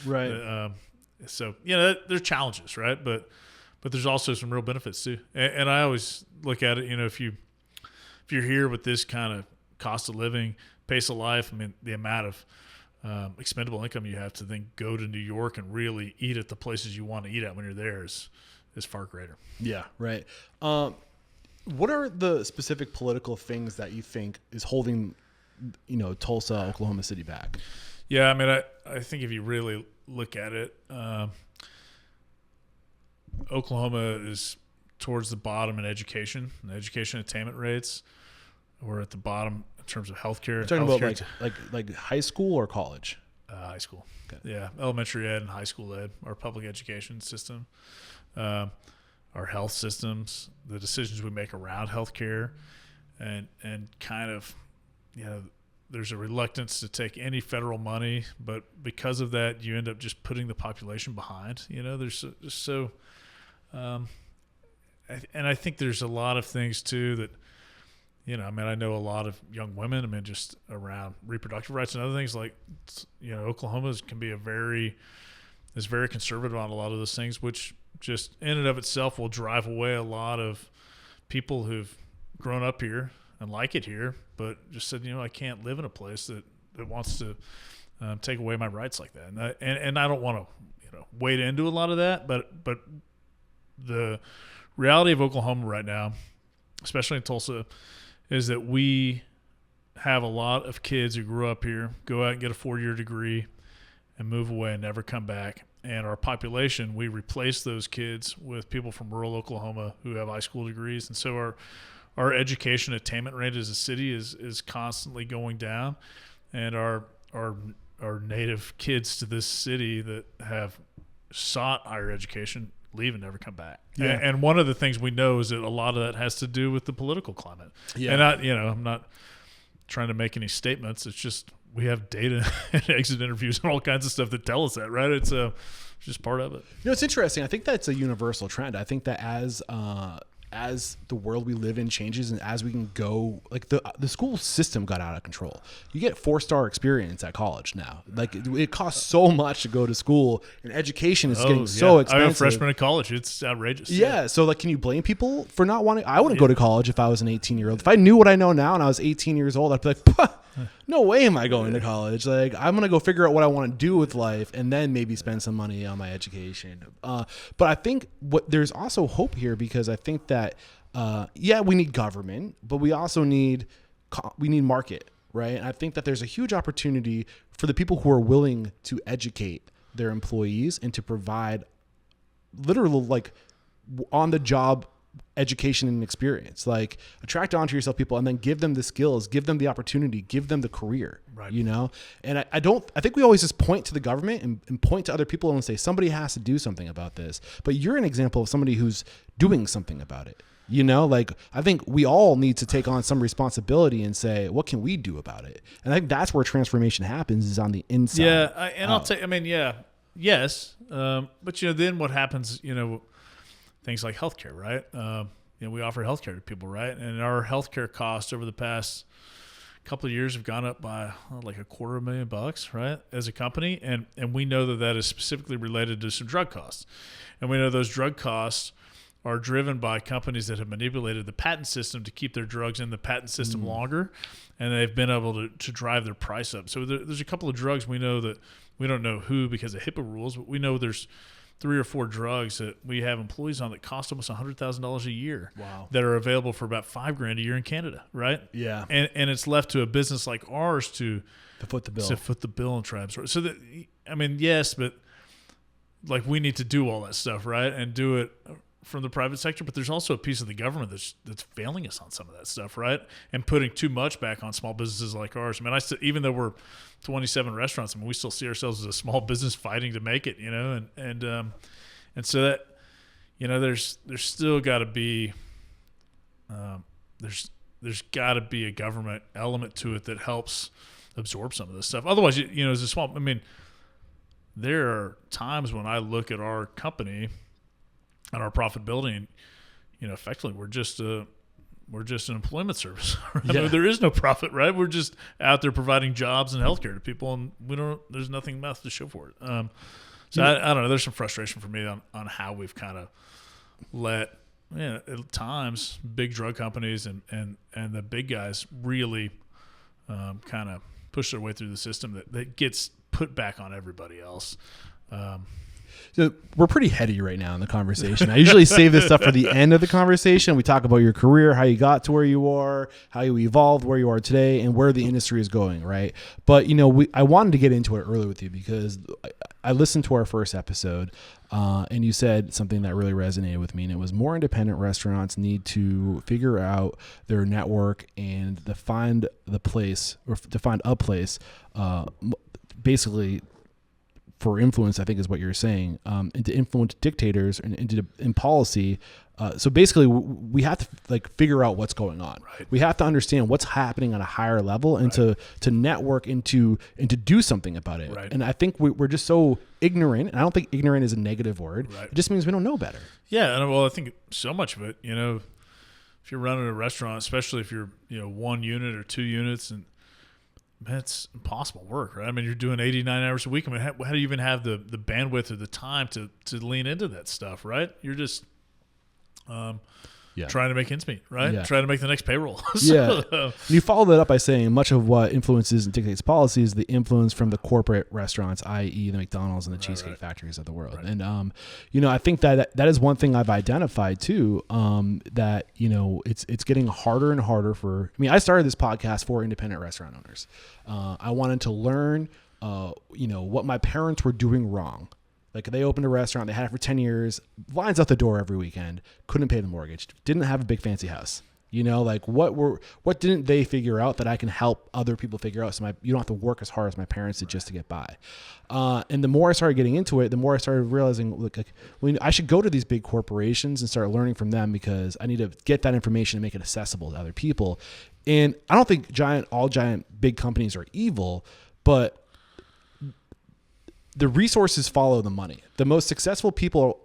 Right. So, there's challenges, right? But there's also some real benefits too. And I always look at it, if you're here with this kind of cost of living, pace of life, I mean, the amount of expendable income you have to then go to New York and really eat at the places you want to eat at when you're there is far greater. Yeah, right. What are the specific political things that you think is holding, Tulsa, Oklahoma City back? Yeah, I mean, I think if you really look at it, Oklahoma is towards the bottom in education and education attainment rates. We're at the bottom in terms of healthcare. You're talking about like high school or college? High school. Okay. Yeah, elementary ed and high school ed, our public education system, our health systems, the decisions we make around healthcare, and kind of, there's a reluctance to take any federal money, but because of that, you end up just putting the population behind. There's just so, and I think there's a lot of things too that, I know a lot of young women, just around reproductive rights and other things like, Oklahoma can be is very conservative on a lot of those things, which just in and of itself will drive away a lot of people who've grown up here and like it here, but just said, I can't live in a place that wants to take away my rights like that. And I don't want to, wade into a lot of that, but the reality of Oklahoma right now, especially in Tulsa, is that we have a lot of kids who grew up here, go out and get a 4-year degree and move away and never come back. And our population, we replace those kids with people from rural Oklahoma who have high school degrees. And so our education attainment rate as a city is constantly going down. And our native kids to this city that have sought higher education leave and never come back. Yeah. And one of the things we know is that a lot of that has to do with the political climate. Yeah. And I'm not trying to make any statements. It's just we have data and exit interviews and all kinds of stuff that tell us that, right? It's just part of it. It's interesting. I think that's a universal trend. I think that as the world we live in changes and as we can go, like the school system got out of control. You get 4-star experience at college now. Like it costs so much to go to school, and education is getting so expensive. I'm a freshman in college. It's outrageous. Yeah. So can you blame people for not wanting? I wouldn't go to college if I was an 18-year-old. If I knew what I know now and I was 18 years old, I'd be like, Puh, no way am I going to college. Like I'm going to go figure out what I want to do with life and then maybe spend some money on my education. But I think there's also hope here because I think that, we need government, but we also need market, right? And I think that there's a huge opportunity for the people who are willing to educate their employees and to provide literal like on the job education and experience, like attract onto yourself people and then give them the skills, give them the opportunity, give them the career, right. And I think we always just point to the government and point to other people and say somebody has to do something about this, but you're an example of somebody who's doing something about it. Like I think we all need to take on some responsibility and say, what can we do about it? And I think that's where transformation happens is on the inside. Yeah. I'll take, yes. But then what happens, things like healthcare, right? We offer healthcare to people, right? And our healthcare costs over the past couple of years have gone up by like $250,000, right? As a company. And we know that is specifically related to some drug costs. And we know those drug costs are driven by companies that have manipulated the patent system to keep their drugs in the patent system longer, and they've been able to drive their price up. So there's a couple of drugs we know that we don't know who because of HIPAA rules, but we know there's 3 or 4 drugs that we have employees on that cost almost $100,000 a year. Wow. That are available for about $5,000 a year in Canada, right? Yeah. And it's left to a business like ours to foot the bill. To foot the bill and try to absorb. So that, I mean, yes, but like we need to do all that stuff, right? And do it from the private sector, but there's also a piece of the government that's failing us on some of that stuff, right? And putting too much back on small businesses like ours. I mean, even though we're 27 restaurants, I mean, we still see ourselves as a small business fighting to make it, and so that, there's still got to be, there's got to be a government element to it that helps absorb some of this stuff. Otherwise, as a small, I mean, there are times when I look at our company and our profitability, and effectively we're just an employment service. Right? Yeah. I mean, there is no profit, right? We're just out there providing jobs and healthcare to people, and there's nothing left to show for it. So I don't know. There's some frustration for me on how we've kind of let at times big drug companies and the big guys really kind of push their way through the system that gets put back on everybody else. So we're pretty heady right now in the conversation. I usually save this stuff for the end of the conversation. We talk about your career, how you got to where you are, how you evolved, where you are today, and where the industry is going, right? But, I wanted to get into it early with you because I listened to our first episode, and you said something that really resonated with me, and it was more independent restaurants need to figure out their network and to find a place, basically for influence, I think is what you're saying, and to influence dictators and in policy. So basically, we have to figure out what's going on. Right. We have to understand what's happening on a higher level and to network and to do something about it. Right. And I think we're just so ignorant. And I don't think ignorant is a negative word. Right. It just means we don't know better. Yeah, and I think so much of it, if you're running a restaurant, especially if you're 1 unit or 2 units, and man, it's impossible work, right? I mean, you're doing 89 hours a week. I mean, how do you even have the bandwidth or the time to lean into that stuff, right? You're just trying to make ends meet, right? Yeah. Trying to make the next payroll. Yeah. And you follow that up by saying much of what influences and dictates policy is the influence from the corporate restaurants, i.e. the McDonald's and the Cheesecake Factories of the world. Right. And, I think that is one thing I've identified too, that, it's getting harder and harder I started this podcast for independent restaurant owners. I wanted to learn, what my parents were doing wrong. Like they opened a restaurant, they had it for 10 years, lines out the door every weekend, couldn't pay the mortgage, didn't have a big fancy house. What didn't they figure out that I can help other people figure out? So you don't have to work as hard as my parents did just to get by. And the more I started getting into it, the more I started realizing, I should go to these big corporations and start learning from them because I need to get that information and make it accessible to other people. And I don't think all giant big companies are evil, but the resources follow the money. The most successful people,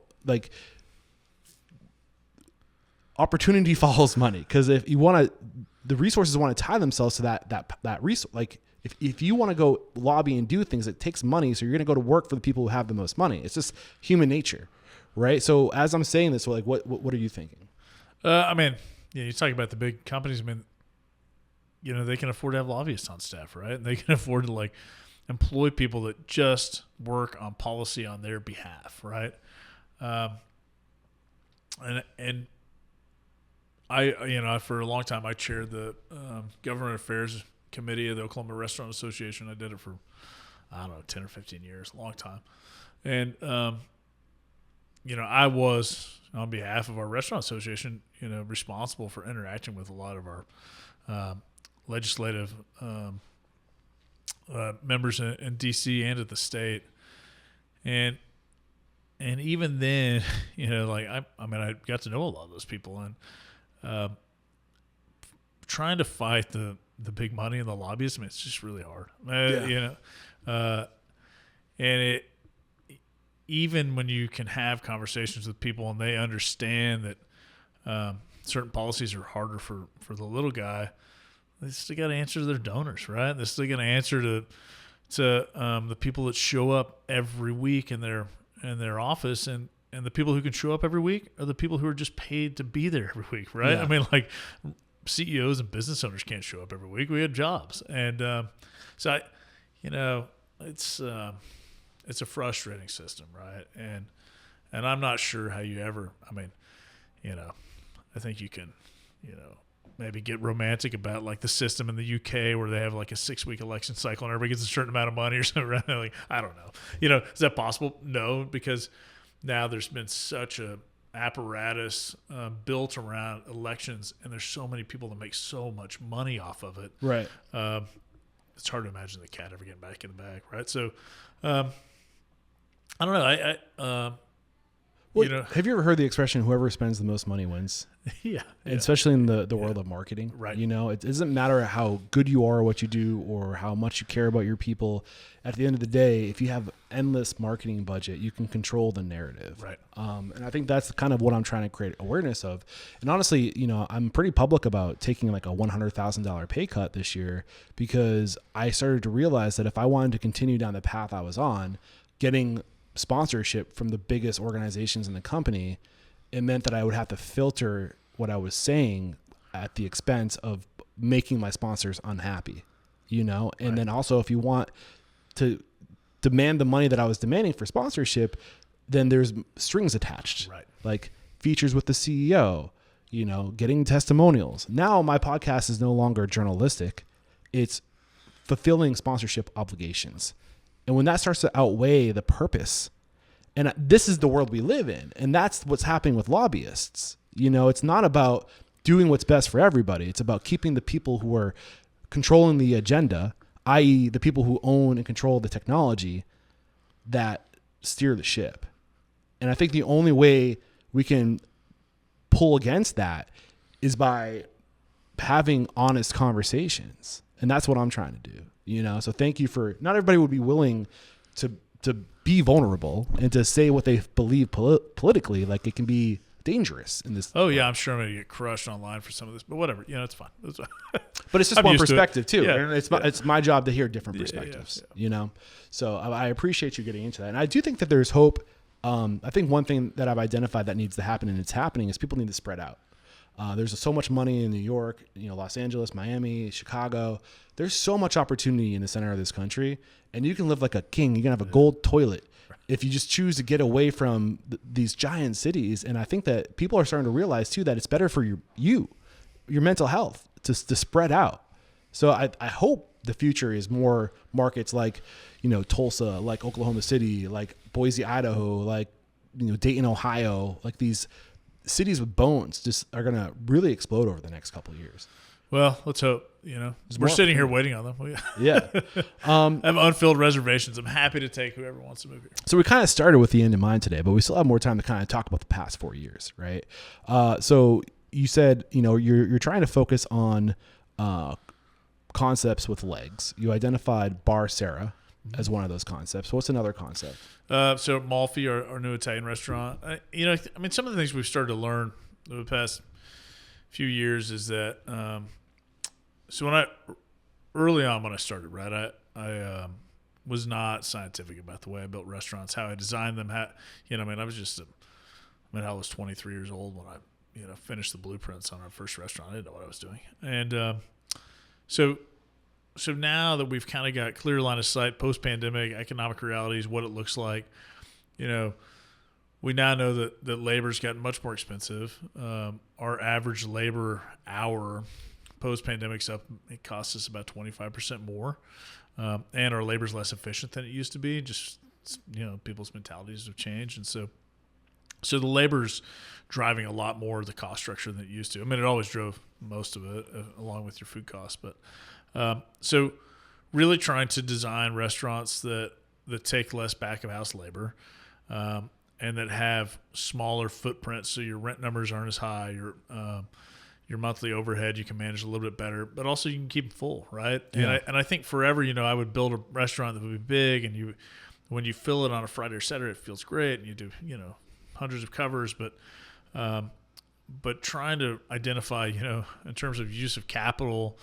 opportunity follows money. Because if you the resources want to tie themselves to that resource. If you want to go lobby and do things, it takes money. So you're going to go to work for the people who have the most money. It's just human nature, right? So as I'm saying this, what are you thinking? You talk about the big companies. I mean, they can afford to have lobbyists on staff, right? And they can afford to employ people that just work on policy on their behalf, right? And I for a long time I chaired the government affairs committee of the Oklahoma Restaurant Association. I did it for 10 or 15 years, a long time. And I was on behalf of our restaurant association, responsible for interacting with a lot of our legislative members in DC and at the state, and even then, I got to know a lot of those people, and trying to fight the big money and the lobbyists, it's just really hard. And even when you can have conversations with people and they understand that certain policies are harder for the little guy, they still got to answer to their donors, right? They still got to answer to the people that show up every week in their office, and And the people who can show up every week are the people who are just paid to be there every week, right? Yeah. I mean, like CEOs and business owners can't show up every week. We had jobs, and so it's a frustrating system, right? And I'm not sure how you ever. I mean, I think you can, maybe get romantic about like the system in the UK where they have like a 6-week election cycle and everybody gets a certain amount of money or something. Right? Like, I don't know. Is that possible? No, because now there's been such a apparatus built around elections, and there's so many people that make so much money off of it. Right. It's hard to imagine the cat ever getting back in the bag, right? So, I don't know. Have you ever heard the expression "whoever spends the most money wins"? Yeah. Especially in the world of marketing, right? It doesn't matter how good you are, what you do, or how much you care about your people. At the end of the day, if you have endless marketing budget, you can control the narrative, right? And I think that's kind of what I'm trying to create awareness of. And honestly, I'm pretty public about taking like a $100,000 pay cut this year because I started to realize that if I wanted to continue down the path I was on, getting sponsorship from the biggest organizations in the company, it meant that I would have to filter what I was saying at the expense of making my sponsors unhappy, and right. then also if you want to demand the money that I was demanding for sponsorship, then there's strings attached, right? Like features with the CEO, getting testimonials. Now my podcast is no longer journalistic. It's fulfilling sponsorship obligations. And when that starts to outweigh the purpose, and this is the world we live in, and that's what's happening with lobbyists. It's not about doing what's best for everybody. It's about keeping the people who are controlling the agenda, i.e. the people who own and control the technology that steer the ship. And I think the only way we can pull against that is by having honest conversations. And that's what I'm trying to do. So thank you for, not everybody would be willing to be vulnerable and to say what they believe politically. Like it can be dangerous in this. Oh yeah. I'm sure I'm going to get crushed online for some of this, but whatever, it's fine. But it's just one perspective too. Yeah. And it's my job to hear different perspectives, So I appreciate you getting into that. And I do think that there's hope. I think one thing that I've identified that needs to happen, and it's happening, is people need to spread out. There's so much money in New York, Los Angeles, Miami, Chicago. There's so much opportunity in the center of this country, and you can live like a king. You can have a gold toilet if you just choose to get away from these giant cities. And I think that people are starting to realize too that it's better for your mental health to spread out. So I hope the future is more markets like, Tulsa, like Oklahoma City, like Boise, Idaho, like, Dayton, Ohio, like these cities with bones just are going to really explode over the next couple of years. Well, let's hope, we're sitting here waiting on them. Yeah. I have unfilled reservations. I'm happy to take whoever wants to move here. So we kind of started with the end in mind today, but we still have more time to kind of talk about the past 4 years, right? So you said, you're trying to focus on concepts with legs. You identified Bar Sarah as one of those concepts. What's another concept? So Malfi, our new Italian restaurant, some of the things we've started to learn over the past few years is that, so early on when I started, right, I was not scientific about the way I built restaurants, how I designed them, I was 23 years old when I, finished the blueprints on our first restaurant. I didn't know what I was doing. And, so now that we've kind of got clear line of sight, post-pandemic, economic realities, what it looks like, we now know that labor's gotten much more expensive. Our average labor hour post-pandemic's up. It costs us about 25% more. And our labor's less efficient than it used to be. Just, people's mentalities have changed. And so the labor's driving a lot more of the cost structure than it used to. It always drove most of it along with your food costs. But so really trying to design restaurants that take less back of house labor, and that have smaller footprints, so your rent numbers aren't as high. Your monthly overhead you can manage a little bit better, but also you can keep them full, right? Yeah. And I think forever, I would build a restaurant that would be big, and when you fill it on a Friday or Saturday, it feels great, and you do hundreds of covers, but trying to identify in terms of use of capital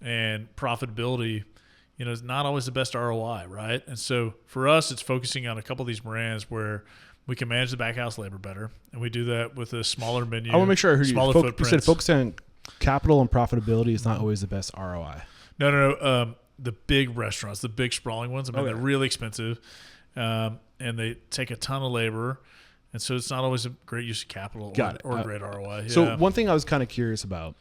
and profitability, is not always the best ROI, right? And so for us, it's focusing on a couple of these brands where we can manage the back house labor better, and we do that with a smaller menu. I want to make sure I heard you. Smaller You footprints. said focusing on capital and profitability is not always the best ROI. No. The big restaurants, the big sprawling ones, I mean, Okay. they're really expensive, and they take a ton of labor, and so it's not always a great use of capital or great ROI. So Yeah. one thing I was kind of curious about,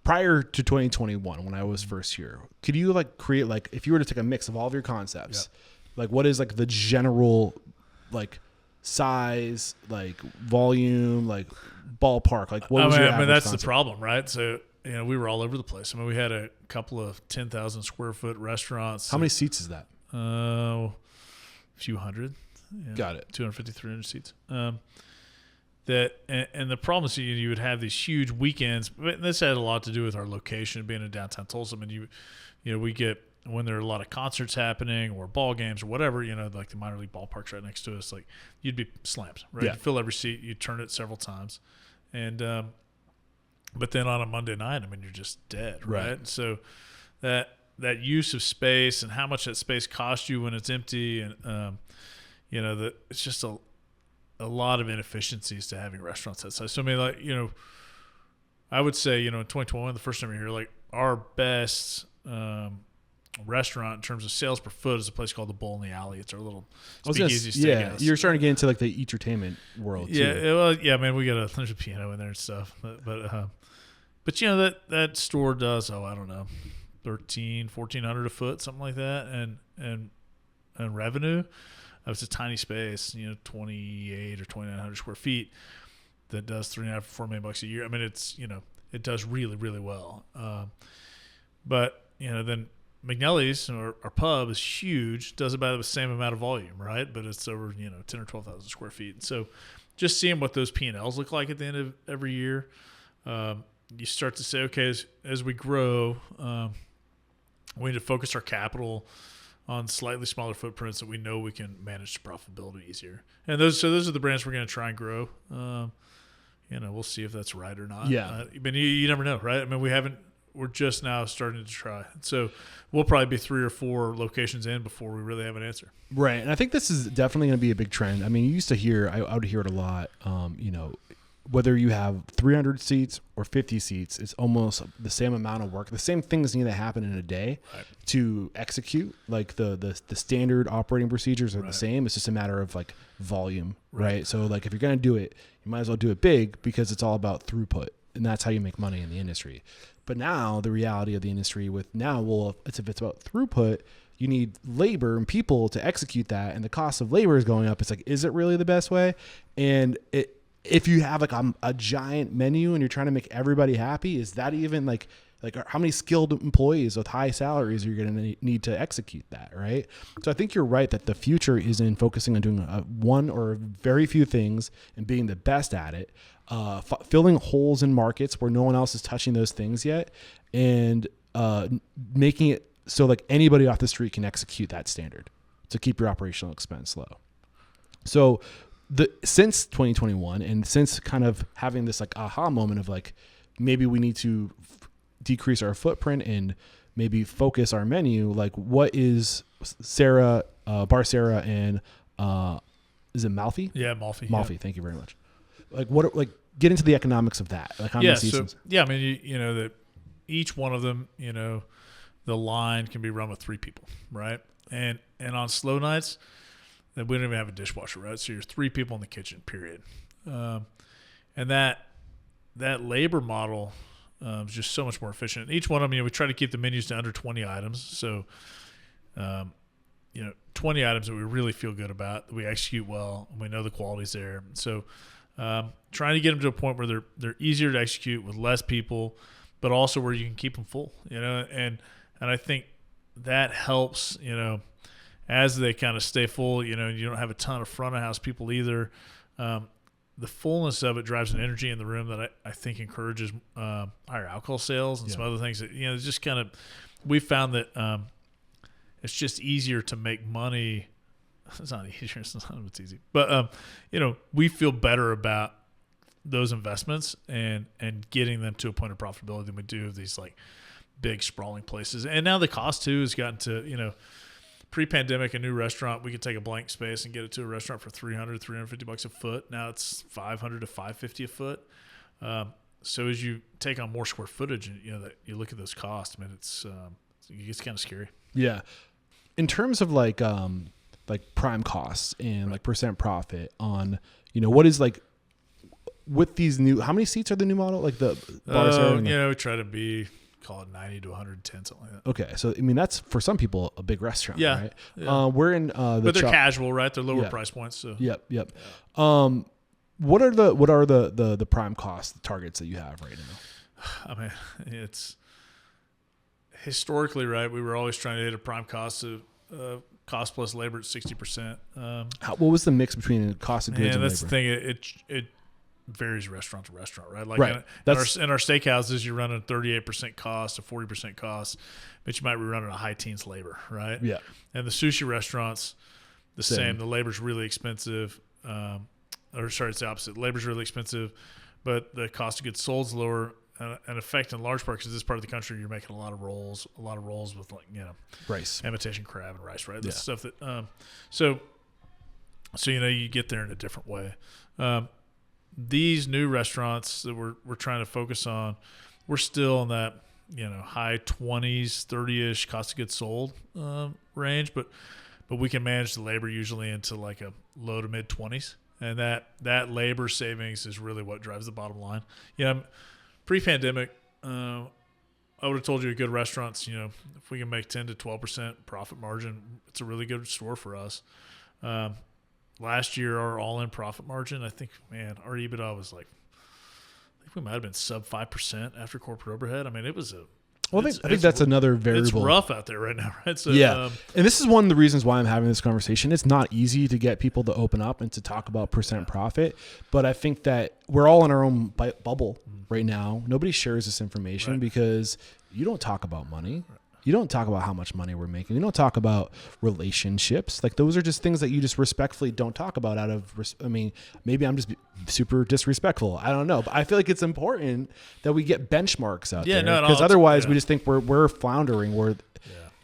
prior to 2021, when I was first here, could you like create like, if you were to take a mix of all of your concepts, like what is like the general like size, like volume, like ballpark, like what was your average that's concept? the problem, right? So we were all over the place. I mean, we had a couple of 10,000 square foot restaurants. How many seats is that? A few hundred. Yeah, Got it. 250, 300 seats. And the problem is you would have these huge weekends. But this had a lot to do with our location being in downtown Tulsa. I mean, we get, when there are a lot of concerts happening or ball games or whatever, like the minor league ballpark's right next to us, like you'd be slammed, right? Yeah. You'd fill every seat, you'd turn it several times. And, but then on a Monday night, I mean, you're just dead, right? Right. And so that use of space and how much that space costs you when it's empty, and it's just a lot of inefficiencies to having restaurants that size. So I mean, I would say, in 2021, the first time we were here, like our best restaurant in terms of sales per foot is a place called the Bull in the Alley. It's our little speakeasy steakhouse. You're starting to get into like the entertainment world too. Man, there's a piano in there and stuff, but that store does, I don't know, $1,400 a foot, something like that, and revenue. It's a tiny space, 2,800 or 2,900 square feet that does $3.5 to $4 million a year. I mean, it's, it does really, really well. But then McNellie's, our pub, is huge, does about the same amount of volume, right? But it's over, 10 or 12,000 square feet. And so just seeing what those P&Ls look like at the end of every year, you start to say, okay, as we grow, we need to focus our capital on slightly smaller footprints that we know we can manage the profitability easier. And those are the brands we're going to try and grow. We'll see if that's right or not. Yeah. But you never know, right? I mean, we're just now starting to try. So we'll probably be 3 or 4 locations in before we really have an answer. Right. And I think this is definitely going to be a big trend. I mean, you used to hear, I would hear it a lot, whether you have 300 seats or 50 seats, it's almost the same amount of work. The same things need to happen in a day to execute. Like the standard operating procedures are the same. It's just a matter of like volume, right? So like if you're going to do it, you might as well do it big because it's all about throughput, and that's how you make money in the industry. But now the reality of the industry if it's about throughput, you need labor and people to execute that, and the cost of labor is going up. It's like, is it really the best way? And if you have like a giant menu and you're trying to make everybody happy, is that even like how many skilled employees with high salaries are you going to need to execute that, right? So I think you're right that the future is in focusing on doing one or very few things and being the best at it, filling holes in markets where no one else is touching those things yet, and making it so like anybody off the street can execute that standard to keep your operational expense low. So since 2021 and since kind of having this like aha moment of like, maybe we need to decrease our footprint and maybe focus our menu, like what is Bar Sarah and is it Malfi? Yeah, Malfi. Malfi, yeah. Thank you very much. Like get into the economics of that. Like how many seasons? I mean, that each one of them, the line can be run with 3 people, right? And on slow nights, we don't even have a dishwasher, right? So you're 3 people in the kitchen, period. And that labor model is just so much more efficient. Each one of them, we try to keep the menus to under 20 items. So, 20 items that we really feel good about, that we execute well, and we know the quality's there. So, trying to get them to a point where they're easier to execute with less people, but also where you can keep them full, and I think that helps, as they kind of stay full, you don't have a ton of front of house people either. The fullness of it drives an energy in the room that I think encourages higher alcohol sales and some other things that, it's just kind of, we found that it's just easier to make money. It's not easier. It's not it's easy. But, we feel better about those investments and getting them to a point of profitability than we do of these like big sprawling places. And now the cost too has gotten to, pre-pandemic, a new restaurant, we could take a blank space and get it to a restaurant for $300-$350 a foot. Now it's $500 to $550 a foot. So as you take on more square footage, and that you look at those costs, I mean, it's kind of scary. Yeah. In terms of like prime costs and like percent profit on, what is like with these new, how many seats are the new model? Like the bars we try to be, call it 90 to 110, something like that. Okay. So, I mean, that's for some people a big restaurant, yeah, right? Yeah. We're in but they're casual, right? They're lower price points. So. Yep. Yeah. What are the prime cost targets that you have right now? I mean, it's historically, right, we were always trying to hit a prime cost of cost plus labor at 60%. What was the mix between cost of goods and labor? That's the thing. It varies restaurant to restaurant, right? Like right. In our steakhouses, you're running 38% cost, a 40% cost, but you might be running a high teens labor, right? Yeah. And the sushi restaurants, the same. The labor's really expensive. It's the opposite. Labor's really expensive, but the cost of goods sold is lower. An effect in large part because this part of the country, you're making a lot of rolls with rice, imitation crab and rice, right? That's stuff that so you get there in a different way. These new restaurants that we're trying to focus on, we're still in that high 20s, 30ish cost of goods sold range, but we can manage the labor usually into like a low to mid 20s, and that labor savings is really what drives the bottom line. Pre-pandemic, I would have told you at good restaurants, if we can make 10 to 12% profit margin, it's a really good store for us. Last year, our all-in profit margin, I think, our EBITDA was like, I think we might have been sub 5% after corporate overhead. I mean, it was I think that's another variable. It's rough out there right now, right? So, yeah. And this is one of the reasons why I'm having this conversation. It's not easy to get people to open up and to talk about percent profit, but I think that we're all in our own bubble right now. Nobody shares this information because you don't talk about money. You don't talk about how much money we're making. You don't talk about relationships. Like those are just things that you just respectfully don't talk about maybe I'm just super disrespectful. I don't know. But I feel like it's important that we get benchmarks out there. Because otherwise we just think we're floundering.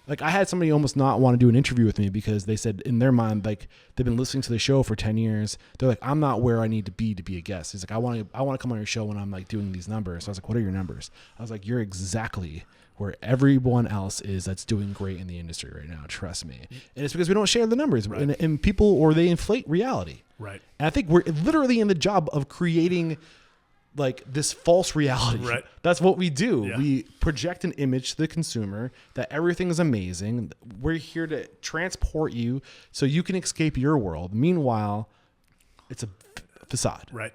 Like I had somebody almost not want to do an interview with me because they said in their mind, like they've been listening to the show for 10 years. They're like, I'm not where I need to be a guest. He's like, I want to come on your show when I'm like doing these numbers. So I was like, what are your numbers? I was like, you're exactly where everyone else is that's doing great in the industry right now. Trust me. And it's because we don't share the numbers and people, or they inflate reality. Right. And I think we're literally in the job of creating like this false reality. Right. That's what we do. Yeah. We project an image to the consumer that everything is amazing. We're here to transport you so you can escape your world. Meanwhile, it's a facade. Right.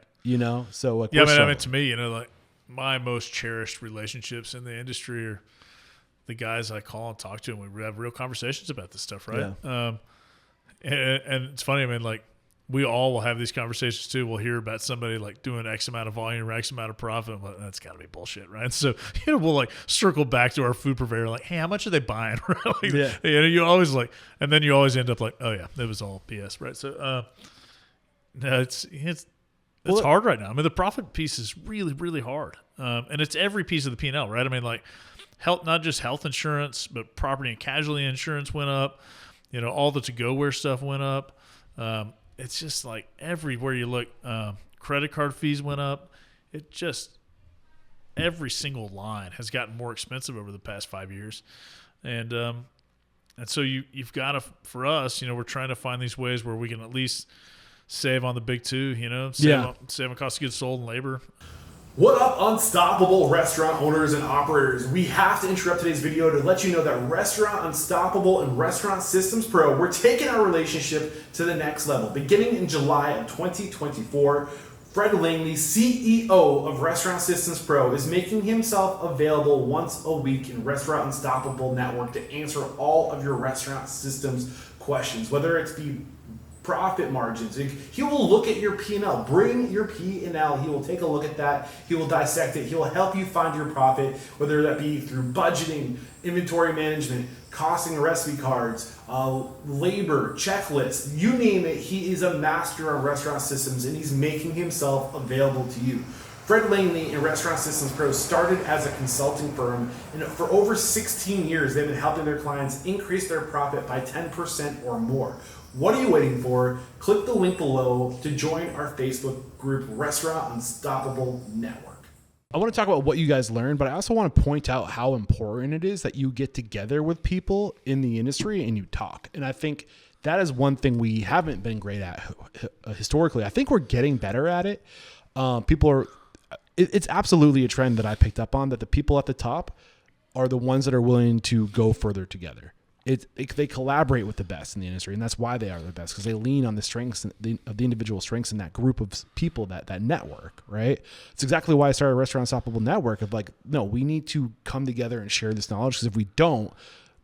So like, to me, like my most cherished relationships in the industry are the guys I call and talk to, and we have real conversations about this stuff, right? Yeah. And it's funny, like we all will have these conversations too. We'll hear about somebody like doing X amount of volume or X amount of profit. I'm like, that's got to be bullshit, right? So we'll like circle back to our food purveyor, like, hey, how much are they buying? You always like, and then you always end up like, oh yeah, it was all BS, right? So no, it's hard right now. I mean, the profit piece is really, really hard. And it's every piece of the P&L, right? I mean, like not just health insurance, but property and casualty insurance went up. All the to-go-ware stuff went up. It's just like everywhere you look, credit card fees went up. It just, every single line has gotten more expensive over the past 5 years. And so you've got to, for us, we're trying to find these ways where we can at least save on the big two, save on cost of goods sold and labor. What up, Unstoppable restaurant owners and operators? We have to interrupt today's video to let you know that Restaurant Unstoppable and Restaurant Systems Pro, we're taking our relationship to the next level. Beginning in July of 2024, Fred Langley, CEO of Restaurant Systems Pro, is making himself available once a week in Restaurant Unstoppable Network to answer all of your restaurant systems questions, whether it's the profit margins. He will look at your P&L. Bring your P&L. He will take a look at that. He will dissect it. He will help you find your profit, whether that be through budgeting, inventory management, costing and recipe cards, labor, checklists, you name it. He is a master of restaurant systems, and he's making himself available to you. Fred Langley and Restaurant Systems Pro started as a consulting firm, and for over 16 years, they've been helping their clients increase their profit by 10% or more. What are you waiting for? Click the link below to join our Facebook group, Restaurant Unstoppable Network. I want to talk about what you guys learned, but I also want to point out how important it is that you get together with people in the industry and you talk. And I think that is one thing we haven't been great at historically. I think we're getting better at it. It's absolutely a trend that I picked up on, that the people at the top are the ones that are willing to go further together. They collaborate with the best in the industry, and that's why they are the best, because they lean on the strengths of the individual strengths in that group of people, that network, right? It's exactly why I started Restaurant Unstoppable Network of like, no, we need to come together and share this knowledge, because if we don't,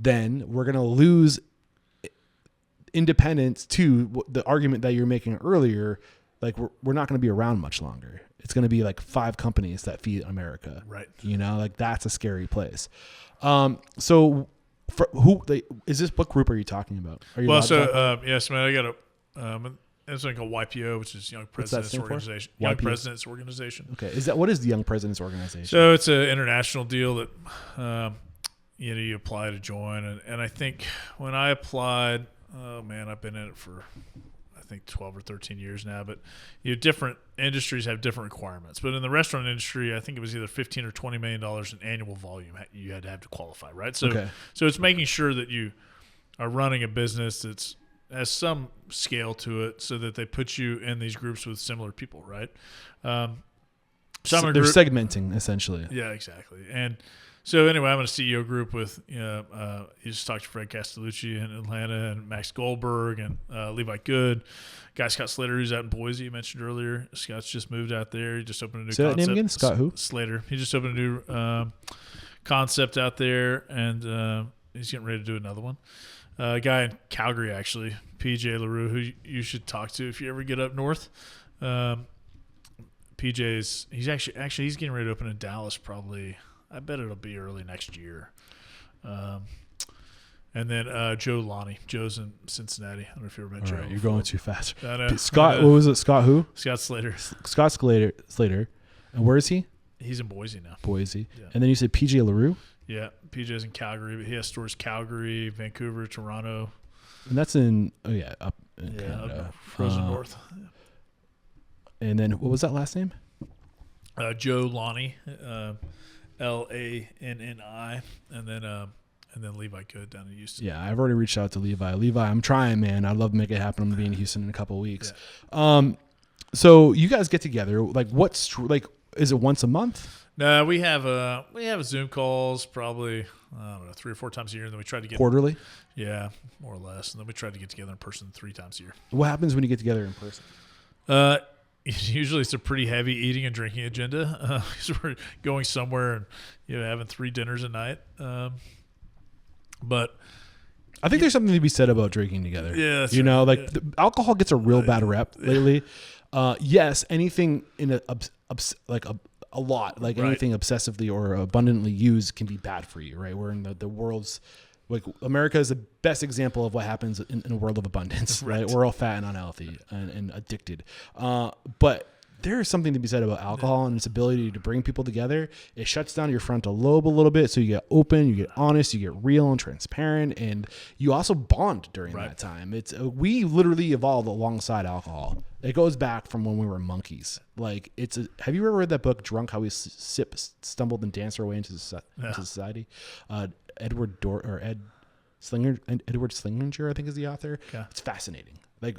then we're going to lose independence to the argument that you're making earlier. Like we're not going to be around much longer. It's going to be like 5 companies that feed America. Right. Like that's a scary place. So for who is this? What group are you talking about? Are you yes, man. I got it's something called YPO, which is Young Presidents Organization. Young Presidents Organization. Okay. What is the Young Presidents Organization? So it's an international deal that you apply to join, and I think when I applied, oh man, I've been in it for I think 12 or 13 years now, but different industries have different requirements. But in the restaurant industry, I think it was either $15 or $20 million in annual volume you had to have to qualify, right? So, So it's making sure that you are running a business that's has some scale to it, so that they put you in these groups with similar people, right? So they're segmenting essentially. Yeah, exactly. And so anyway, I'm in a CEO group with, you just talked to Fred Castellucci in Atlanta, and Max Goldberg, and Levi Good. Guy Scott Slater, who's out in Boise, you mentioned earlier. Scott's just moved out there. He just opened a new concept. Say that name again? Scott who? Slater. He just opened a new concept out there, and he's getting ready to do another one. A guy in Calgary, actually, PJ LaRue, who you should talk to if you ever get up north. PJ's he's actually he's getting ready to open in Dallas probably. I bet it'll be early next year. And then Joe Lonnie. Joe's in Cincinnati. I don't know if you ever met Joe. Right, you're going too fast. Scott, what was it? Scott who? Scott Slater. Scott Slater. And where is he? He's in Boise now. Boise. Yeah. And then you said PJ LaRue? Yeah, PJ's in Calgary, but he has stores Calgary, Vancouver, Toronto. And that's up in Canada. Canada. Frozen North. And then what was that last name? Joe Lonnie, Lanni, and then Levi Good down in Houston. Yeah, I've already reached out to Levi. Levi, I'm trying, man. I'd love to make it happen. I'm gonna be in Houston in a couple of weeks. Yeah. So you guys get together. Like, is it once a month? No, we have Zoom calls probably 3 or 4 times a year, and then we try to get quarterly. Yeah, more or less, and then we try to get together in person 3 times a year. What happens when you get together in person? Usually it's a pretty heavy eating and drinking agenda. So we're going somewhere and having 3 dinners a night. But I think there's something to be said about drinking together. Yeah, alcohol gets a real bad rep lately. Yes, anything in a lot, like anything obsessively or abundantly used can be bad for you, right? We're in the world's, like, America is the best example of what happens in a world of abundance, right? We're all fat and unhealthy and addicted. But there is something to be said about alcohol and its ability to bring people together. It shuts down your frontal lobe a little bit, so you get open, you get honest, you get real and transparent, and you also bond during that time. We literally evolved alongside alcohol. It goes back from when we were monkeys. Like, have you ever read that book, Drunk: How We Stumbled and Danced Our Way into Society? Edward Slinginger, I think, is the author. Yeah. It's fascinating. Like,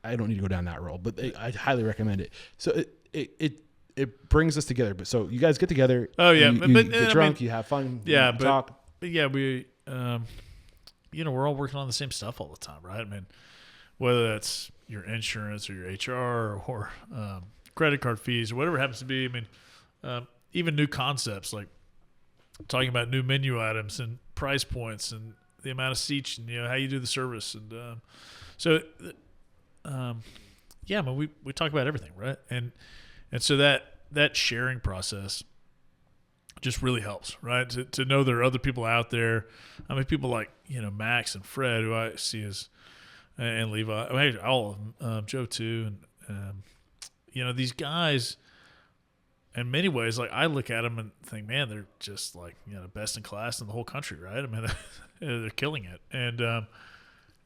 I don't need to go down that road, but I highly recommend it. So it brings us together. But so you guys get together. Oh yeah, you get drunk, you have fun. Yeah, talk. But yeah, we we're all working on the same stuff all the time, right? I mean, whether that's your insurance or your HR or credit card fees or whatever it happens to be. I mean, even new concepts, like talking about new menu items and price points and the amount of seats and how you do the service, and I mean, we talk about everything, right? And so that sharing process just really helps, right? To know there are other people out there. I mean, people like Max and Fred, who I see as, and Levi, I mean, all of them, Joe too, and these guys in many ways, like I look at them and think, man, they're just like, best in class in the whole country, right? I mean, they're killing it. And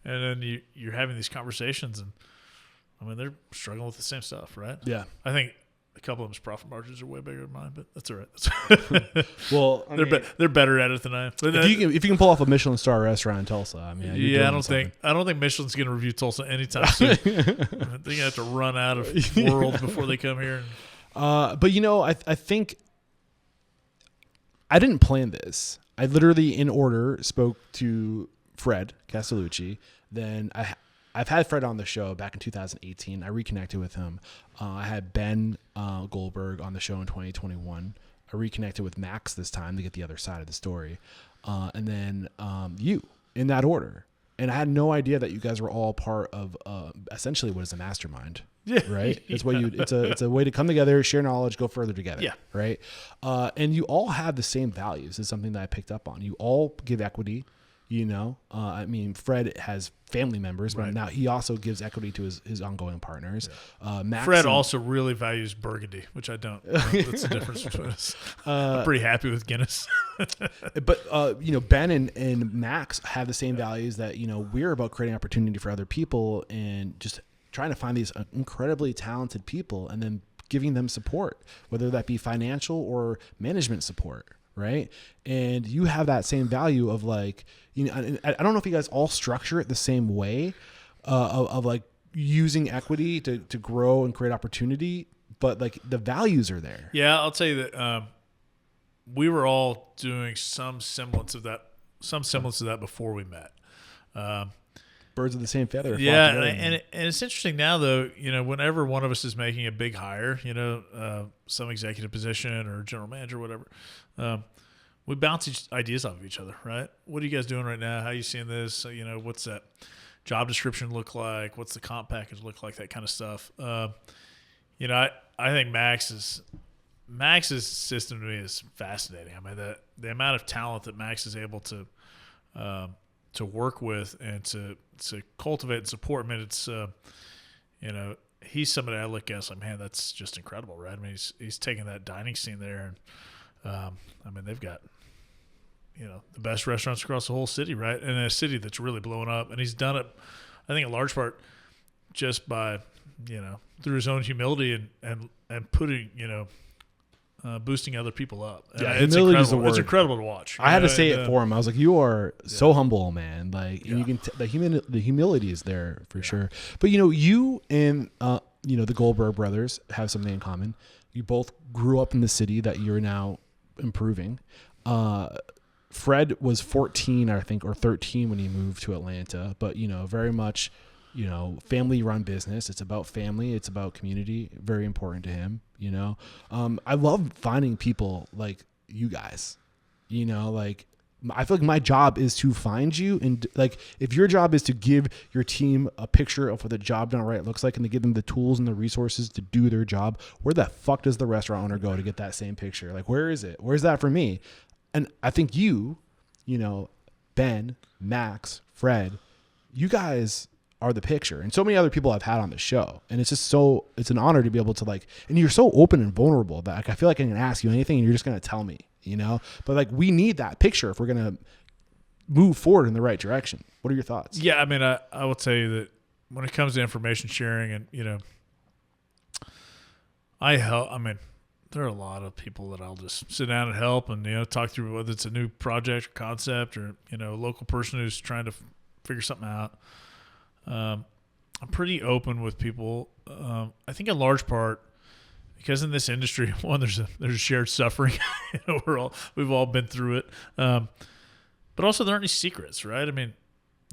then you're having these conversations, and I mean, they're struggling with the same stuff, right? Yeah. I think a couple of them's profit margins are way bigger than mine, but that's all right. Well, they're better at it than I am. But if you can pull off a Michelin star restaurant in Tulsa, I mean, I don't think Michelin's going to review Tulsa anytime soon. I think they have to run out of world before they come here. But I think I didn't plan this. I literally, in order, spoke to Fred Castellucci. Then I've had Fred on the show back in 2018. I reconnected with him. I had Ben Goldberg on the show in 2021. I reconnected with Max this time to get the other side of the story. And then you, in that order. And I had no idea that you guys were all part of essentially what is a mastermind. Yeah. Right. It's what it's a way to come together, share knowledge, go further together. Yeah. Right. And you all have the same values. Is something that I picked up on. You all give equity. I mean, Fred has family members, but now he also gives equity to his ongoing partners. Yeah. Max Fred also really values Burgundy, which I don't. That's the difference between us. I'm pretty happy with Guinness. But Ben and Max have the same values that we're about creating opportunity for other people and just trying to find these incredibly talented people and then giving them support, whether that be financial or management support. Right. And you have that same value of like, I don't know if you guys all structure it the same way of like using equity to grow and create opportunity, but like the values are there. Yeah. I'll tell you that we were all doing some semblance of that before we met. Birds of the same feather. Yeah. And it's interesting now though, whenever one of us is making a big hire, some executive position or general manager, or whatever, we bounce ideas off of each other, right? What are you guys doing right now? How are you seeing this? What's that job description look like? What's the comp package look like? That kind of stuff. I think Max's system to me is fascinating. I mean, the amount of talent that Max is able to work with and to cultivate and support. I mean, it's he's somebody I look at and say, man, that's just incredible, right? I mean, he's taking that dining scene there, and I mean, they've got the best restaurants across the whole city, right? And in a city that's really blowing up, and he's done it, I think, in large part just by through his own humility and putting boosting other people up. Yeah, it's incredible. It's incredible to watch. I had to say it for him. I was like, "You are so humble, man." Like, and you can the humility is there for sure. But you and the Goldberg brothers have something in common. You both grew up in the city that you're now improving. Fred was 14, I think, or 13 when he moved to Atlanta. But very much, family-run business. It's about family. It's about community. Very important to him. I love finding people like you guys. Like I feel like my job is to find you, and like if your job is to give your team a picture of what the job done right looks like, and to give them the tools and the resources to do their job, where the fuck does the restaurant owner go to get that same picture? Like, where is it? Where's that for me? And I think Ben, Max, Fred, you guys are the picture, and so many other people I've had on the show, and it's an honor to be able to and you're so open and vulnerable that I feel like I can ask you anything and you're just going to tell me, but like we need that picture if we're going to move forward in the right direction. What are your thoughts? Yeah. I mean, I will tell you that when it comes to information sharing and, there are a lot of people that I'll just sit down and help and, talk through whether it's a new project or concept or, a local person who's trying to figure something out. I'm pretty open with people. I think in large part because in this industry, one, there's a shared suffering. We've all been through it. But also there aren't any secrets, right? I mean,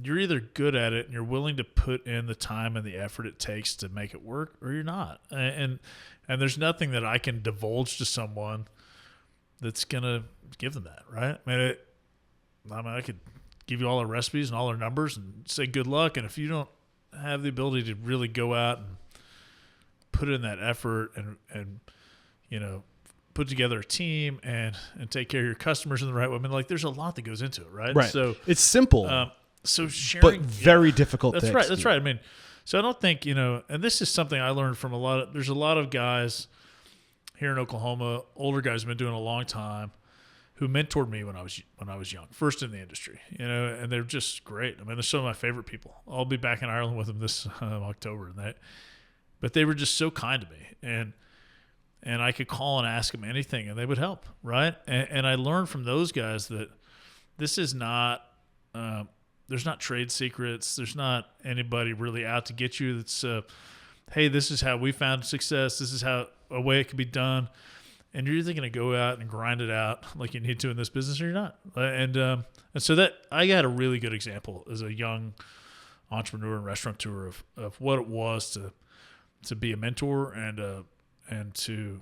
you're either good at it and you're willing to put in the time and the effort it takes to make it work, or you're not. And there's nothing that I can divulge to someone that's gonna give them that, right? I could give you all our recipes and all our numbers and say good luck, and if you don't have the ability to really go out and put in that effort and put together a team and take care of your customers in the right way, there's a lot that goes into it, right? Right. So it's simple, so sharing, but very difficult. That's right. That's right. I mean, so I don't think and this is something I learned from there's a lot of guys here in Oklahoma, older guys have been doing it a long time, who mentored me when I was young, first in the industry, and they're just great. I mean, they're some of my favorite people. I'll be back in Ireland with them this October, but they were just so kind to me, and I could call and ask them anything, and they would help, right? And I learned from those guys that this is not there's not trade secrets, there's not anybody really out to get you. That's hey, this is how we found success. This is how a way it could be done. And you're either going to go out and grind it out like you need to in this business, or you're not. And so that I got a really good example as a young entrepreneur and restaurateur of what it was to be a mentor and to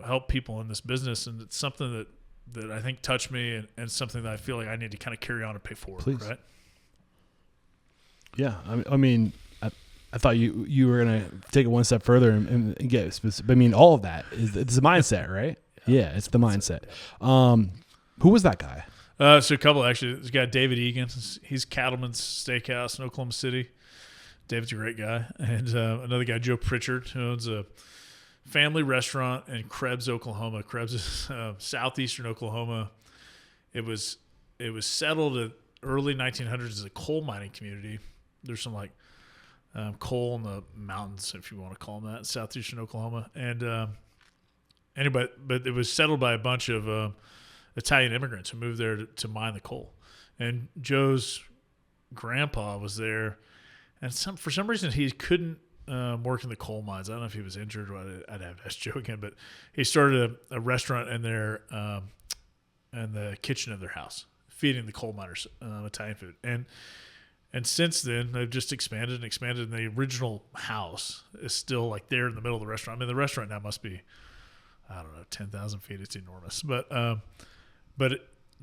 help people in this business. And it's something that I think touched me and something that I feel like I need to kind of carry on and pay forward. Please. Right? Yeah, I mean, I thought you were gonna take it one step further and get specific. I mean, all of that it's the mindset, right? Yeah, it's the mindset. Who was that guy? So a couple actually. This guy David Egan. He's Cattleman's Steakhouse in Oklahoma City. David's a great guy, and another guy Joe Pritchard, who owns a family restaurant in Krebs, Oklahoma. Krebs is southeastern Oklahoma. It was settled in early 1900s as a coal mining community. There's some coal in the mountains, if you want to call them that, southeastern Oklahoma. And anyway, but it was settled by a bunch of Italian immigrants who moved there to mine the coal. And Joe's grandpa was there, and for some reason he couldn't work in the coal mines. I don't know if he was injured, or I'd have to ask Joe again, but he started a restaurant in their in the kitchen of their house, feeding the coal miners Italian food. And since then, they've just expanded. And the original house is still there in the middle of the restaurant. I mean, the restaurant now must be, I don't know, 10,000 feet. It's enormous. But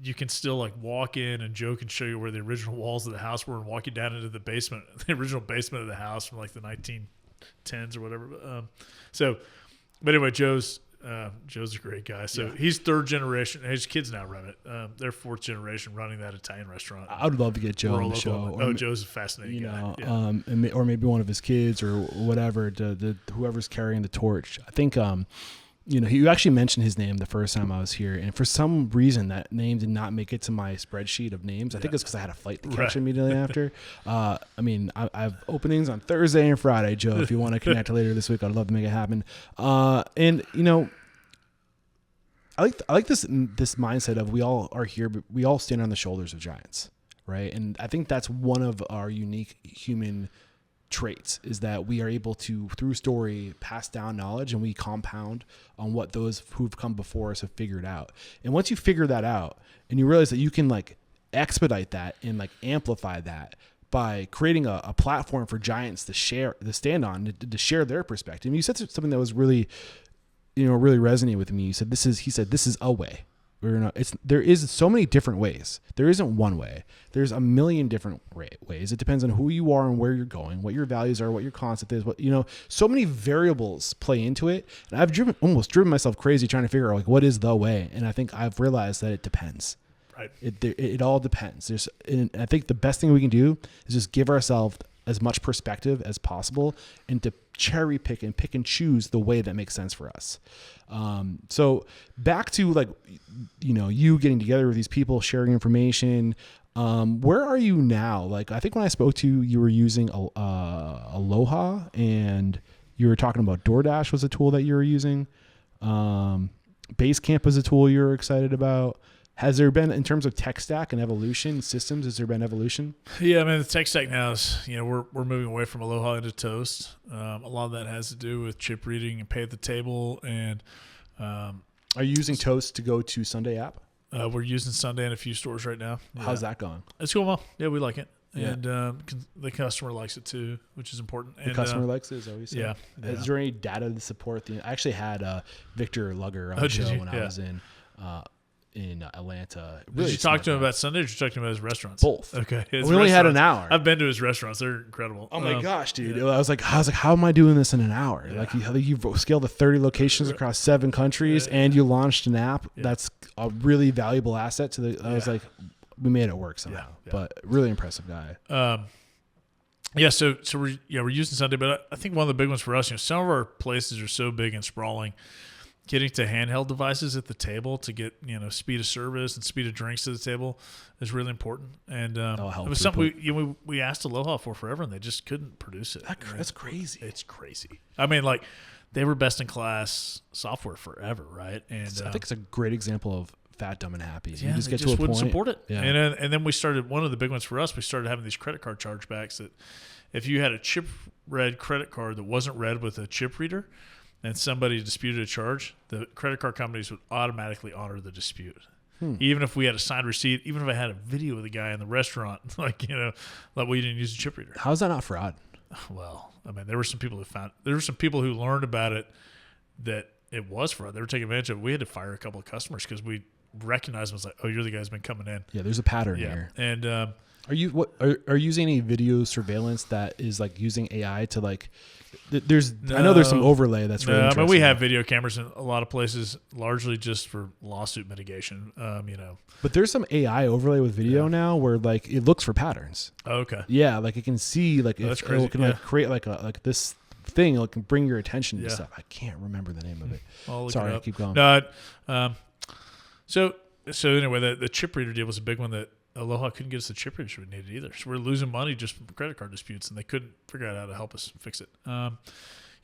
you can still walk in, and Joe can show you where the original walls of the house were and walk you down into the basement, the original basement of the house from the 1910s or whatever. But anyway, Joe's a great guy. So he's third generation. His kids now run it. They're fourth generation running that Italian restaurant. I would love to get Joe on the show. Joe's a fascinating guy. Or maybe one of his kids or whatever. Whoever's carrying the torch. I think. You actually mentioned his name the first time I was here, and for some reason that name did not make it to my spreadsheet of names. I think it's because I had a flight to catch immediately after. I have openings on Thursday and Friday, Joe. If you want to connect later this week, I'd love to make it happen. I like this mindset of we all are here, but we all stand on the shoulders of giants, right? And I think that's one of our unique human traits, is that we are able to, through story, pass down knowledge, and we compound on what those who've come before us have figured out. And once you figure that out and you realize that you can expedite that and amplify that by creating a platform for giants to stand on, to share their perspective. And you said something that was really resonated with me. He said, this is a way. There is so many different ways. There isn't one way. There's a million different ways. It depends on who you are and where you're going, what your values are, what your concept is. So many variables play into it. And I've almost driven myself crazy trying to figure out what is the way. And I think I've realized that it depends. Right. It all depends. And I think the best thing we can do is just give ourselves as much perspective as possible and to cherry pick and choose the way that makes sense for us. So back to you getting together with these people, sharing information. Where are you now? I think when I spoke to you, you were using Aloha, and you were talking about DoorDash was a tool that you were using. Basecamp was a tool you were excited about. Has there been, in terms of tech stack and evolution systems, has there been evolution? Yeah, I mean, the tech stack now is, we're moving away from Aloha into Toast. A lot of that has to do with chip reading and pay at the table. And are you using Toast to go to Sunday app? We're using Sunday in a few stores right now. Yeah. How's that going? It's going well. Yeah, we like it. Yeah. And the customer likes it too, which is important. The customer likes it, is always yeah. Is there any data to support I actually had Victor Lugger on the show when I was in Atlanta. Really did you talk to him about Sunday, or did you talk to him about his restaurants? Both. Okay. We only had an hour. I've been to his restaurants. They're incredible. Oh my gosh, dude. Yeah. I was like, how am I doing this in an hour? Yeah. You've scaled to 30 locations across 7 countries, and you launched an app. Yeah. That's a really valuable asset to the, I was like, we made it work somehow, but really impressive guy. So we're using Sunday, but I think one of the big ones for us, some of our places are so big and sprawling. getting to handheld devices at the table to get, speed of service and speed of drinks to the table is really important. And it was something we asked Aloha for forever, and they just couldn't produce it. That's crazy. It's crazy. I mean, like, they were best in class software forever, right? And I think it's a great example of fat, dumb, and happy. Yeah, you just they get to a wouldn't point. support it. Yeah. And then we started, one of the big ones for us, we started having these credit card chargebacks that if you had a chip read credit card that wasn't read with a chip reader and somebody disputed a charge, the credit card companies would automatically honor the dispute. Even if we had a signed receipt, even if I had a video of the guy in the restaurant, like we didn't use a chip reader. How's that not fraud? Well, I mean, there were some people who learned about it that it was fraud. They were taking advantage of it. We had to fire a couple of customers because we recognized them as like, oh, you're the guy who's been coming in. Yeah, there's a pattern here. And are you using any video surveillance that is like using AI to like? I know there's some overlay that's really interesting. I mean, we have video cameras in a lot of places, largely just for lawsuit mitigation. But there's some AI overlay with video now where like it looks for patterns. Oh, okay. Yeah, like it can see like that's if crazy. it can like create like this thing like can bring your attention to stuff. I can't remember the name of it. Sorry, keep going. No, so anyway, the chip reader deal was a big one that Aloha couldn't get us the chip readers we needed either. So we're losing money just from credit card disputes, and they couldn't figure out how to help us fix it.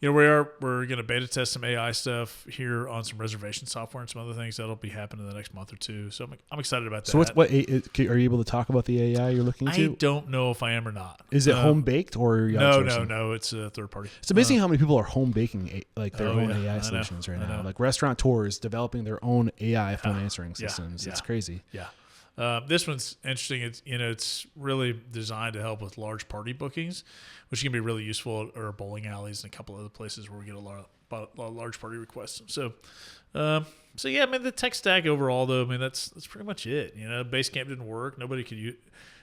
We're going to beta test some AI stuff here on some reservation software and some other things that'll be happening in the next month or two. So I'm excited about that. So what are you able to talk about the AI you're looking into? I don't know if I am or not. Is it home baked or are you outsourcing? No, it's a third party. It's amazing how many people are home baking like their own AI solutions right now. Like restaurateurs developing their own AI phone answering systems. It's crazy. Yeah. This one's interesting. It's really designed to help with large party bookings, which can be really useful at our bowling alleys and a couple other places where we get a lot of large party requests. So yeah, I mean, the tech stack overall, though, I mean, that's pretty much it. Basecamp didn't work. Nobody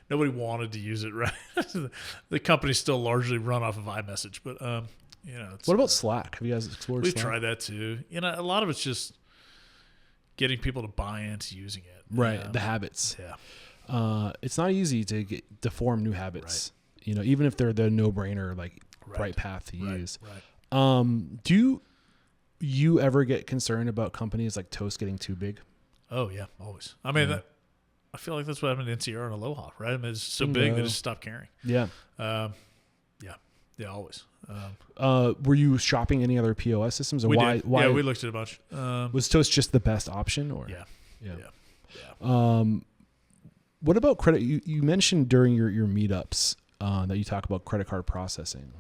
nobody wanted to use it, right? The company's still largely run off of iMessage, but what about Slack? Have you guys explored We've Slack? tried that too. A lot of it's just getting people to buy into using it. Right, the habits. Yeah. It's not easy to form new habits. Right. Even if they're the no-brainer, like right path to use. Right. Do you ever get concerned about companies like Toast getting too big? Oh yeah, always. I mean, I feel like that's what happened to NCR and Aloha, right? I mean, it's so big they just stopped caring. Yeah. Yeah, always. Were you shopping any other POS systems? Or we why? did. Yeah, we looked at a bunch. Was Toast just the best option, or? Yeah. What about credit? You mentioned during your meetups that you talk about credit card processing.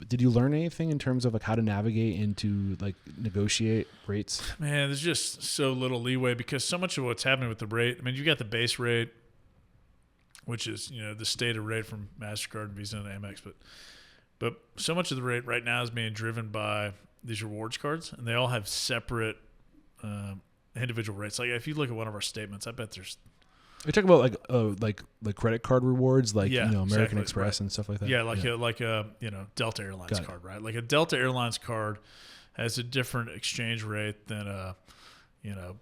Did you learn anything in terms of like how to navigate into like negotiate rates? Man, there's just so little leeway because so much of what's happening with the rate. I mean, you got the base rate, which is the stated rate from MasterCard and Visa and Amex, but so much of the rate right now is being driven by these rewards cards, and they all have separate individual rates. Like if you look at one of our statements, I bet there's. Are you talking about like credit card rewards, like American Express and stuff like that? Yeah, like a Delta Airlines card, right? Like a Delta Airlines card has a different exchange rate than a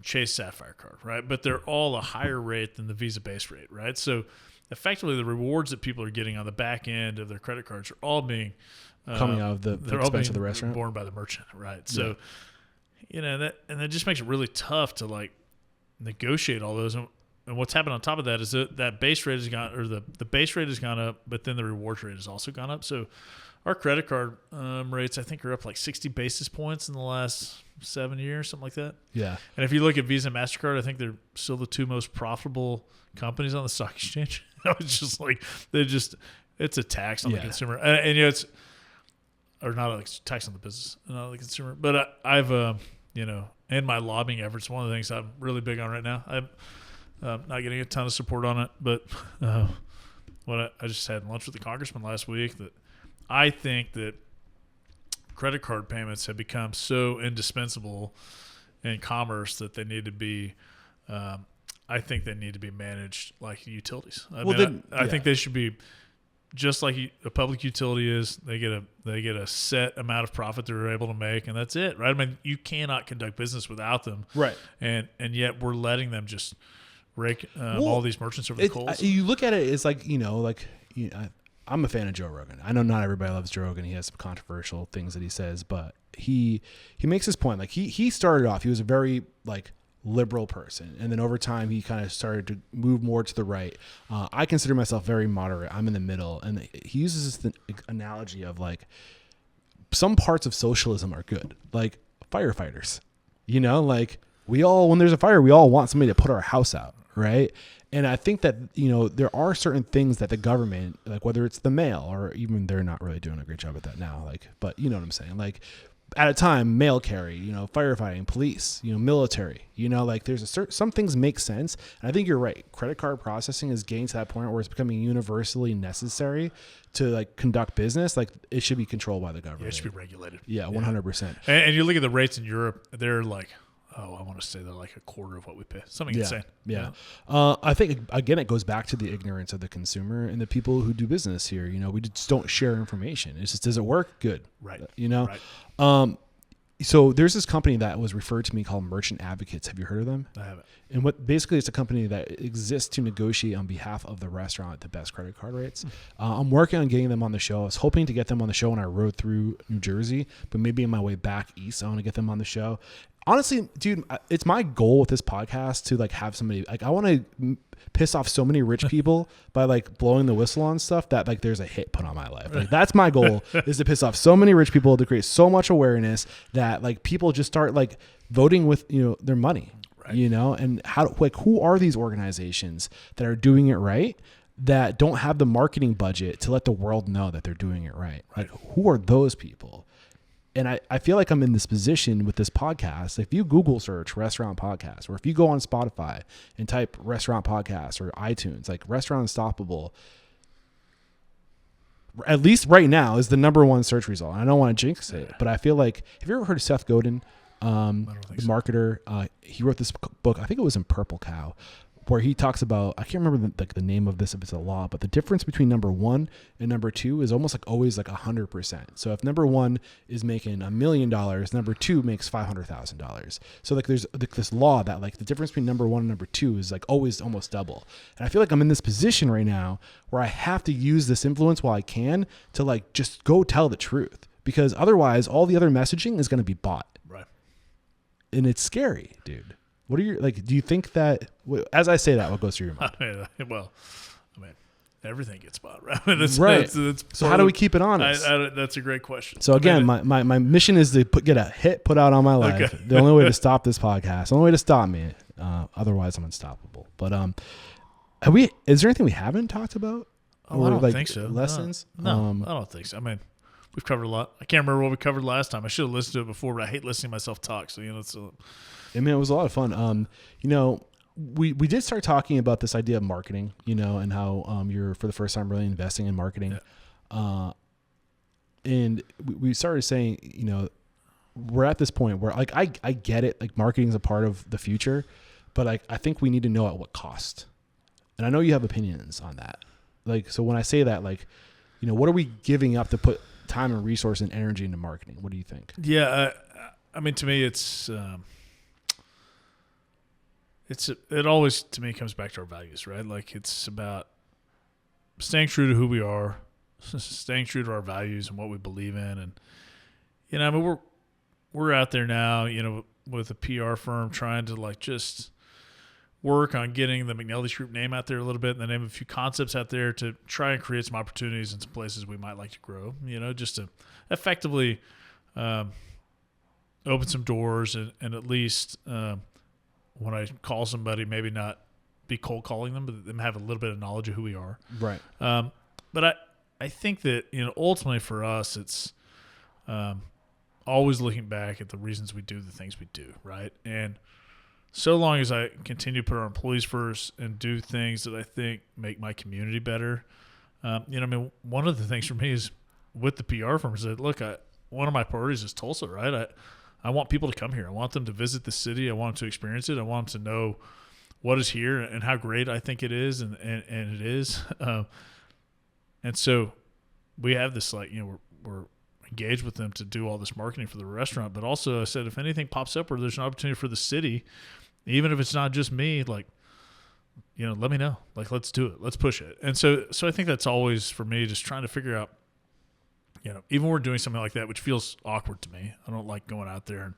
Chase Sapphire card, right? But they're all a higher rate than the Visa base rate, right? So effectively, the rewards that people are getting on the back end of their credit cards are all being coming out of the expense of the restaurant, borne by the merchant, right? So that just makes it really tough to like negotiate all those. And what's happened on top of that is that base rate has gone, or the base rate has gone up, but then the rewards rate has also gone up. So our credit card rates, I think, are up like 60 basis points in the last 7 years, something like that. Yeah. And if you look at Visa and MasterCard, I think they're still the two most profitable companies on the stock exchange. It's just like it's a tax on the consumer, and it's or not a tax on the business, not the consumer. But I've in my lobbying efforts, one of the things I'm really big on right now. I'm not getting a ton of support on it, but I just had lunch with the congressman last week that I think that credit card payments have become so indispensable in commerce that they need to be. I think they need to be managed like utilities. I think they should be just like a public utility is. They get a set amount of profit they're able to make, and that's it, right? I mean, you cannot conduct business without them, right? And yet we're letting them just rake all these merchants over the coals. You look at it as like I'm a fan of Joe Rogan. I know not everybody loves Joe Rogan. He has some controversial things that he says, but he makes his point. Like he started off, he was a very like liberal person, and then over time he kind of started to move more to the right. I consider myself very moderate. I'm in the middle, and he uses this analogy of like some parts of socialism are good, like firefighters. You know, like when there's a fire, we all want somebody to put our house out, right? And I think that, you know, there are certain things that the government, like whether it's the mail or even they're not really doing a great job at that now, like, but you know what I'm saying? Like at a time, mail carry, you know, firefighting, police, you know, military, you know, like there's some things make sense. And I think you're right. Credit card processing is getting to that point where it's becoming universally necessary to like conduct business. Like it should be controlled by the government. Yeah, it should be regulated. Yeah, 100%. And you look at the rates in Europe, they're like, I want to say they're like a quarter of what we pay. Something insane. Yeah. I think, again, it goes back to the ignorance of the consumer and the people who do business here. You know, we just don't share information. It's just, does it work? Good. Right. You know? Right. So there's this company that was referred to me called Merchant Advocates. Have you heard of them? I haven't. And basically it's a company that exists to negotiate on behalf of the restaurant at the best credit card rates. I'm working on getting them on the show. I was hoping to get them on the show when I rode through New Jersey, but maybe on my way back east, I want to get them on the show. Honestly, dude, it's my goal with this podcast to like have somebody, like I want to piss off so many rich people by like blowing the whistle on stuff that like there's a hit put on my life. Like that's my goal, is to piss off so many rich people, to create so much awareness that like people just start like voting with, you know, their money, right. You know, and who are these organizations that are doing it right, that don't have the marketing budget to let the world know that they're doing it right? Like who are those people? And I feel like I'm in this position with this podcast. If you Google search restaurant podcast, or if you go on Spotify and type restaurant podcast or iTunes, like Restaurant Unstoppable, at least right now is the #1 search result. And I don't want to jinx it, but I feel like, have you ever heard of Seth Godin, the marketer? He wrote this book, I think it was in Purple Cow, where he talks about, I can't remember the name of this, if it's a law, but the difference between #1 and #2 is almost like always like 100%. So if #1 is making $1 million, #2 makes $500,000. So like there's like this law that like the difference between #1 and #2 is like always almost double. And I feel like I'm in this position right now where I have to use this influence while I can to like just go tell the truth, because otherwise all the other messaging is going to be bought. Right. And it's scary, dude. What are your, like, do you think that, as I say that, what goes through your mind? I mean, everything gets bought, right? I mean, right. So how do we keep it honest? That's a great question. So again, my mission is to get a hit put out on my life. Okay. The only way to stop this podcast, the only way to stop me, otherwise I'm unstoppable. But is there anything we haven't talked about? Oh, I don't think so. Lessons? No, I don't think so. I mean, we've covered a lot. I can't remember what we covered last time. I should have listened to it before, but I hate listening to myself talk. So, you know, I mean, it was a lot of fun. You know, we did start talking about this idea of marketing, you know, and how you're for the first time really investing in marketing. Yeah. And we started saying, you know, we're at this point where like I get it, like marketing is a part of the future, but like I think we need to know at what cost. And I know you have opinions on that. Like, so when I say that, like, you know, what are we giving up to put time and resource and energy into marketing? What do you think? Yeah, I mean, to me, it always, to me, comes back to our values, right? Like, it's about staying true to who we are, staying true to our values and what we believe in. And, you know, I mean, we're out there now, you know, with a PR firm trying to, like, just work on getting the McNellie's Group name out there a little bit, and the name of a few concepts out there to try and create some opportunities in some places we might like to grow, you know, just to effectively open some doors and at least when I call somebody, maybe not be cold calling them, but them have a little bit of knowledge of who we are. Right. But I think that, you know, ultimately for us, it's always looking back at the reasons we do the things we do, right? And so long as I continue to put our employees first and do things that I think make my community better, you know, I mean, one of the things for me is with the PR firm is that, look, one of my priorities is Tulsa, right? I want people to come here. I want them to visit the city. I want them to experience it. I want them to know what is here and how great I think it is, and it is. And so we have this, like, you know, we're engaged with them to do all this marketing for the restaurant. But also I said, if anything pops up where there's an opportunity for the city, even if it's not just me, like, let me know. Like, let's do it. Let's push it. And so I think that's always for me, just trying to figure out, even when we're doing something like that, which feels awkward to me. I don't like going out there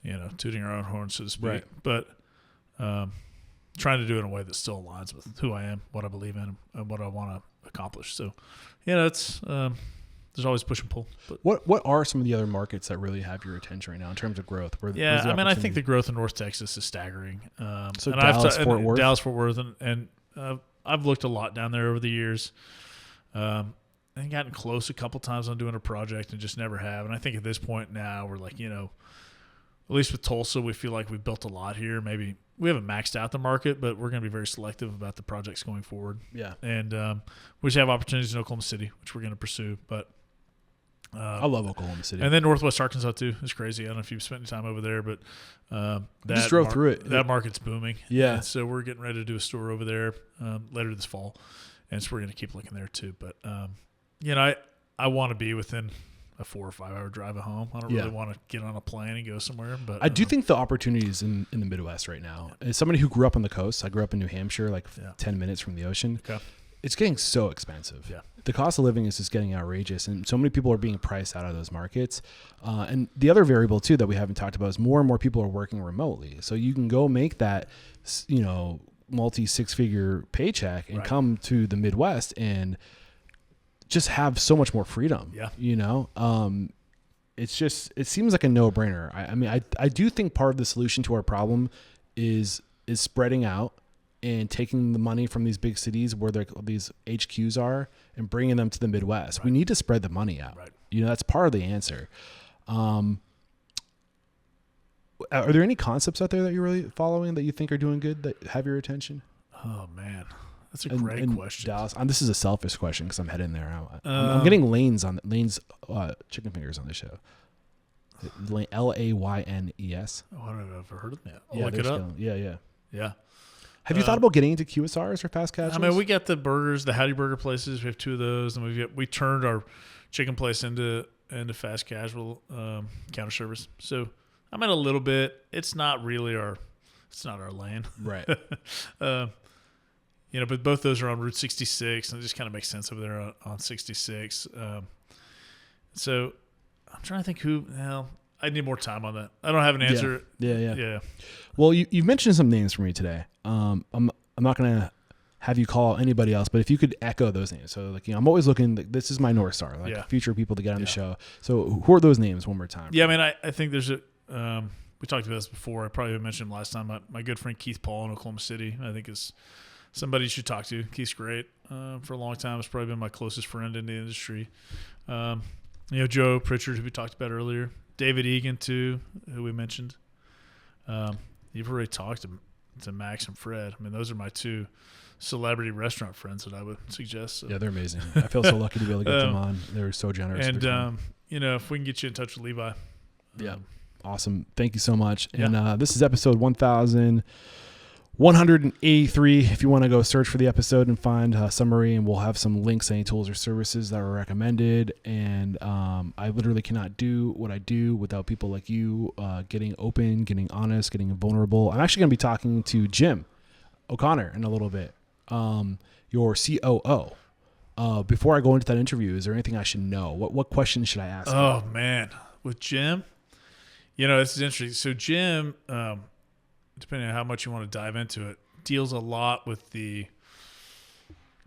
and, tooting our own horn, so to speak. Right. But trying to do it in a way that still aligns with who I am, what I believe in, and what I want to accomplish. So, it's there's always push and pull. But What are some of the other markets that really have your attention right now in terms of growth? I think the growth in North Texas is staggering. So and Dallas, Fort Worth? Dallas, Fort Worth, and I've looked a lot down there over the years. And gotten close a couple times on doing a project and just never have. And I think at this point now we're like, at least with Tulsa, we feel like we've built a lot here. Maybe we haven't maxed out the market, but we're going to be very selective about the projects going forward. Yeah. And we just have opportunities in Oklahoma City, which we're going to pursue. But I love Oklahoma City. And then Northwest Arkansas too. It's crazy. I don't know if you've spent any time over there, but just drove through it. That market's booming. Yeah. And so we're getting ready to do a store over there later this fall. And so we're going to keep looking there too. But, I want to be within a 4 or 5 hour drive at home. I don't really want to get on a plane and go somewhere. But I do think the opportunities in the Midwest right now, as somebody who grew up on the coast, I grew up in New Hampshire, 10 minutes from the ocean. Okay. It's getting so expensive. Yeah. The cost of living is just getting outrageous, and so many people are being priced out of those markets. And the other variable too that we haven't talked about is more and more people are working remotely. So you can go make that, multi 6-figure paycheck and come to the Midwest and just have so much more freedom. Yeah. It seems like a no-brainer. I do think part of the solution to our problem is spreading out and taking the money from these big cities where these HQs are and bringing them to the Midwest. Right. We need to spread the money out. Right. That's part of the answer. Are there any concepts out there that you're really following that you think are doing good that have your attention? Oh man. That's a great question. Dallas, this is a selfish question because I'm heading there. I'm getting Lane's chicken fingers on the show. Laynes. Oh, I don't know if I've ever heard of that. I'll look it up. Yeah. Have you thought about getting into QSRs or fast casuals? We got the burgers, the Hattie Burger places. We have 2 of those, and we turned our chicken place into fast casual counter service. So I'm in a little bit. It's not really our lane, right? But both those are on Route 66, and it just kind of makes sense over there on 66. So I'm trying to think who. Well, I need more time on that. I don't have an answer. Yeah. Well, you've mentioned some names for me today. I'm not going to have you call anybody else, but if you could echo those names. So, I'm always looking. This is my North Star, future people to get on the show. So, who are those names one more time? Yeah, I think there's a. We talked about this before. I probably mentioned them last time. My good friend Keith Paul in Oklahoma City, I think is somebody you should talk to. Keith's great. For a long time, has probably been my closest friend in the industry. Joe Pritchard, who we talked about earlier. David Egan, too, who we mentioned. You've already talked to Max and Fred. Those are my 2 celebrity restaurant friends that I would suggest. So. Yeah, they're amazing. I feel so lucky to be able to get them on. They're so generous. And, if we can get you in touch with Levi. Yeah. Awesome. Thank you so much. Yeah. And this is episode 1183. If you want to go search for the episode and find a summary, and we'll have some links to any tools or services that are recommended. And I literally cannot do what I do without people like you getting open, getting honest, getting vulnerable. I'm actually going to be talking to Jim O'Connor in a little bit, your COO. Before I go into that interview, is there anything I should know? What questions should I ask? Oh, man. With Jim? This is interesting. So Jim, depending on how much you want to dive into it, deals a lot with the,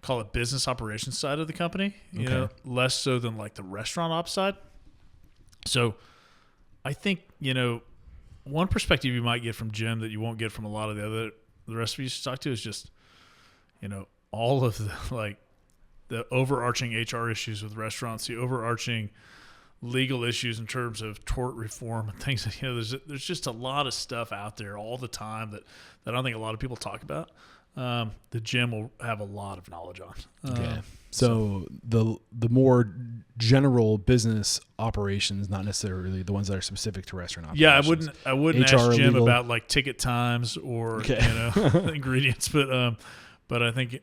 call it business operations side of the company, less so than like the restaurant ops side. So I think, one perspective you might get from Jim that you won't get from a lot of the rest of you should talk to is just, all of the overarching HR issues with restaurants, the overarching legal issues in terms of tort reform and things. There's just a lot of stuff out there all the time that I don't think a lot of people talk about. The Jim will have a lot of knowledge on. Okay. So the more general business operations, not necessarily the ones that are specific to restaurant operations. Yeah, I wouldn't HR, ask Jim legal. about like ticket times or ingredients, but I think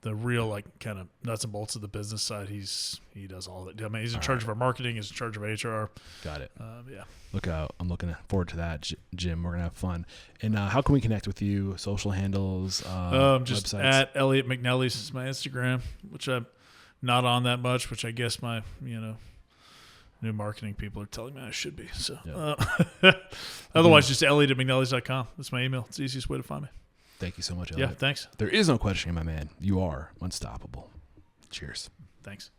the real like kind of nuts and bolts of the business side. He does all that. I mean, he's in charge of our marketing. He's in charge of HR. Got it. Yeah. Look out! I'm looking forward to that, Jim. We're gonna have fun. And how can we connect with you? Social handles, just websites. at Elliot McNellie's is my Instagram, which I'm not on that much, which I guess my new marketing people are telling me I should be. So otherwise, just Elliot at McNellie's.com. That's my email. It's the easiest way to find me. Thank you so much, Elliot. Yeah, thanks. There is no questioning, my man. You are unstoppable. Cheers. Thanks.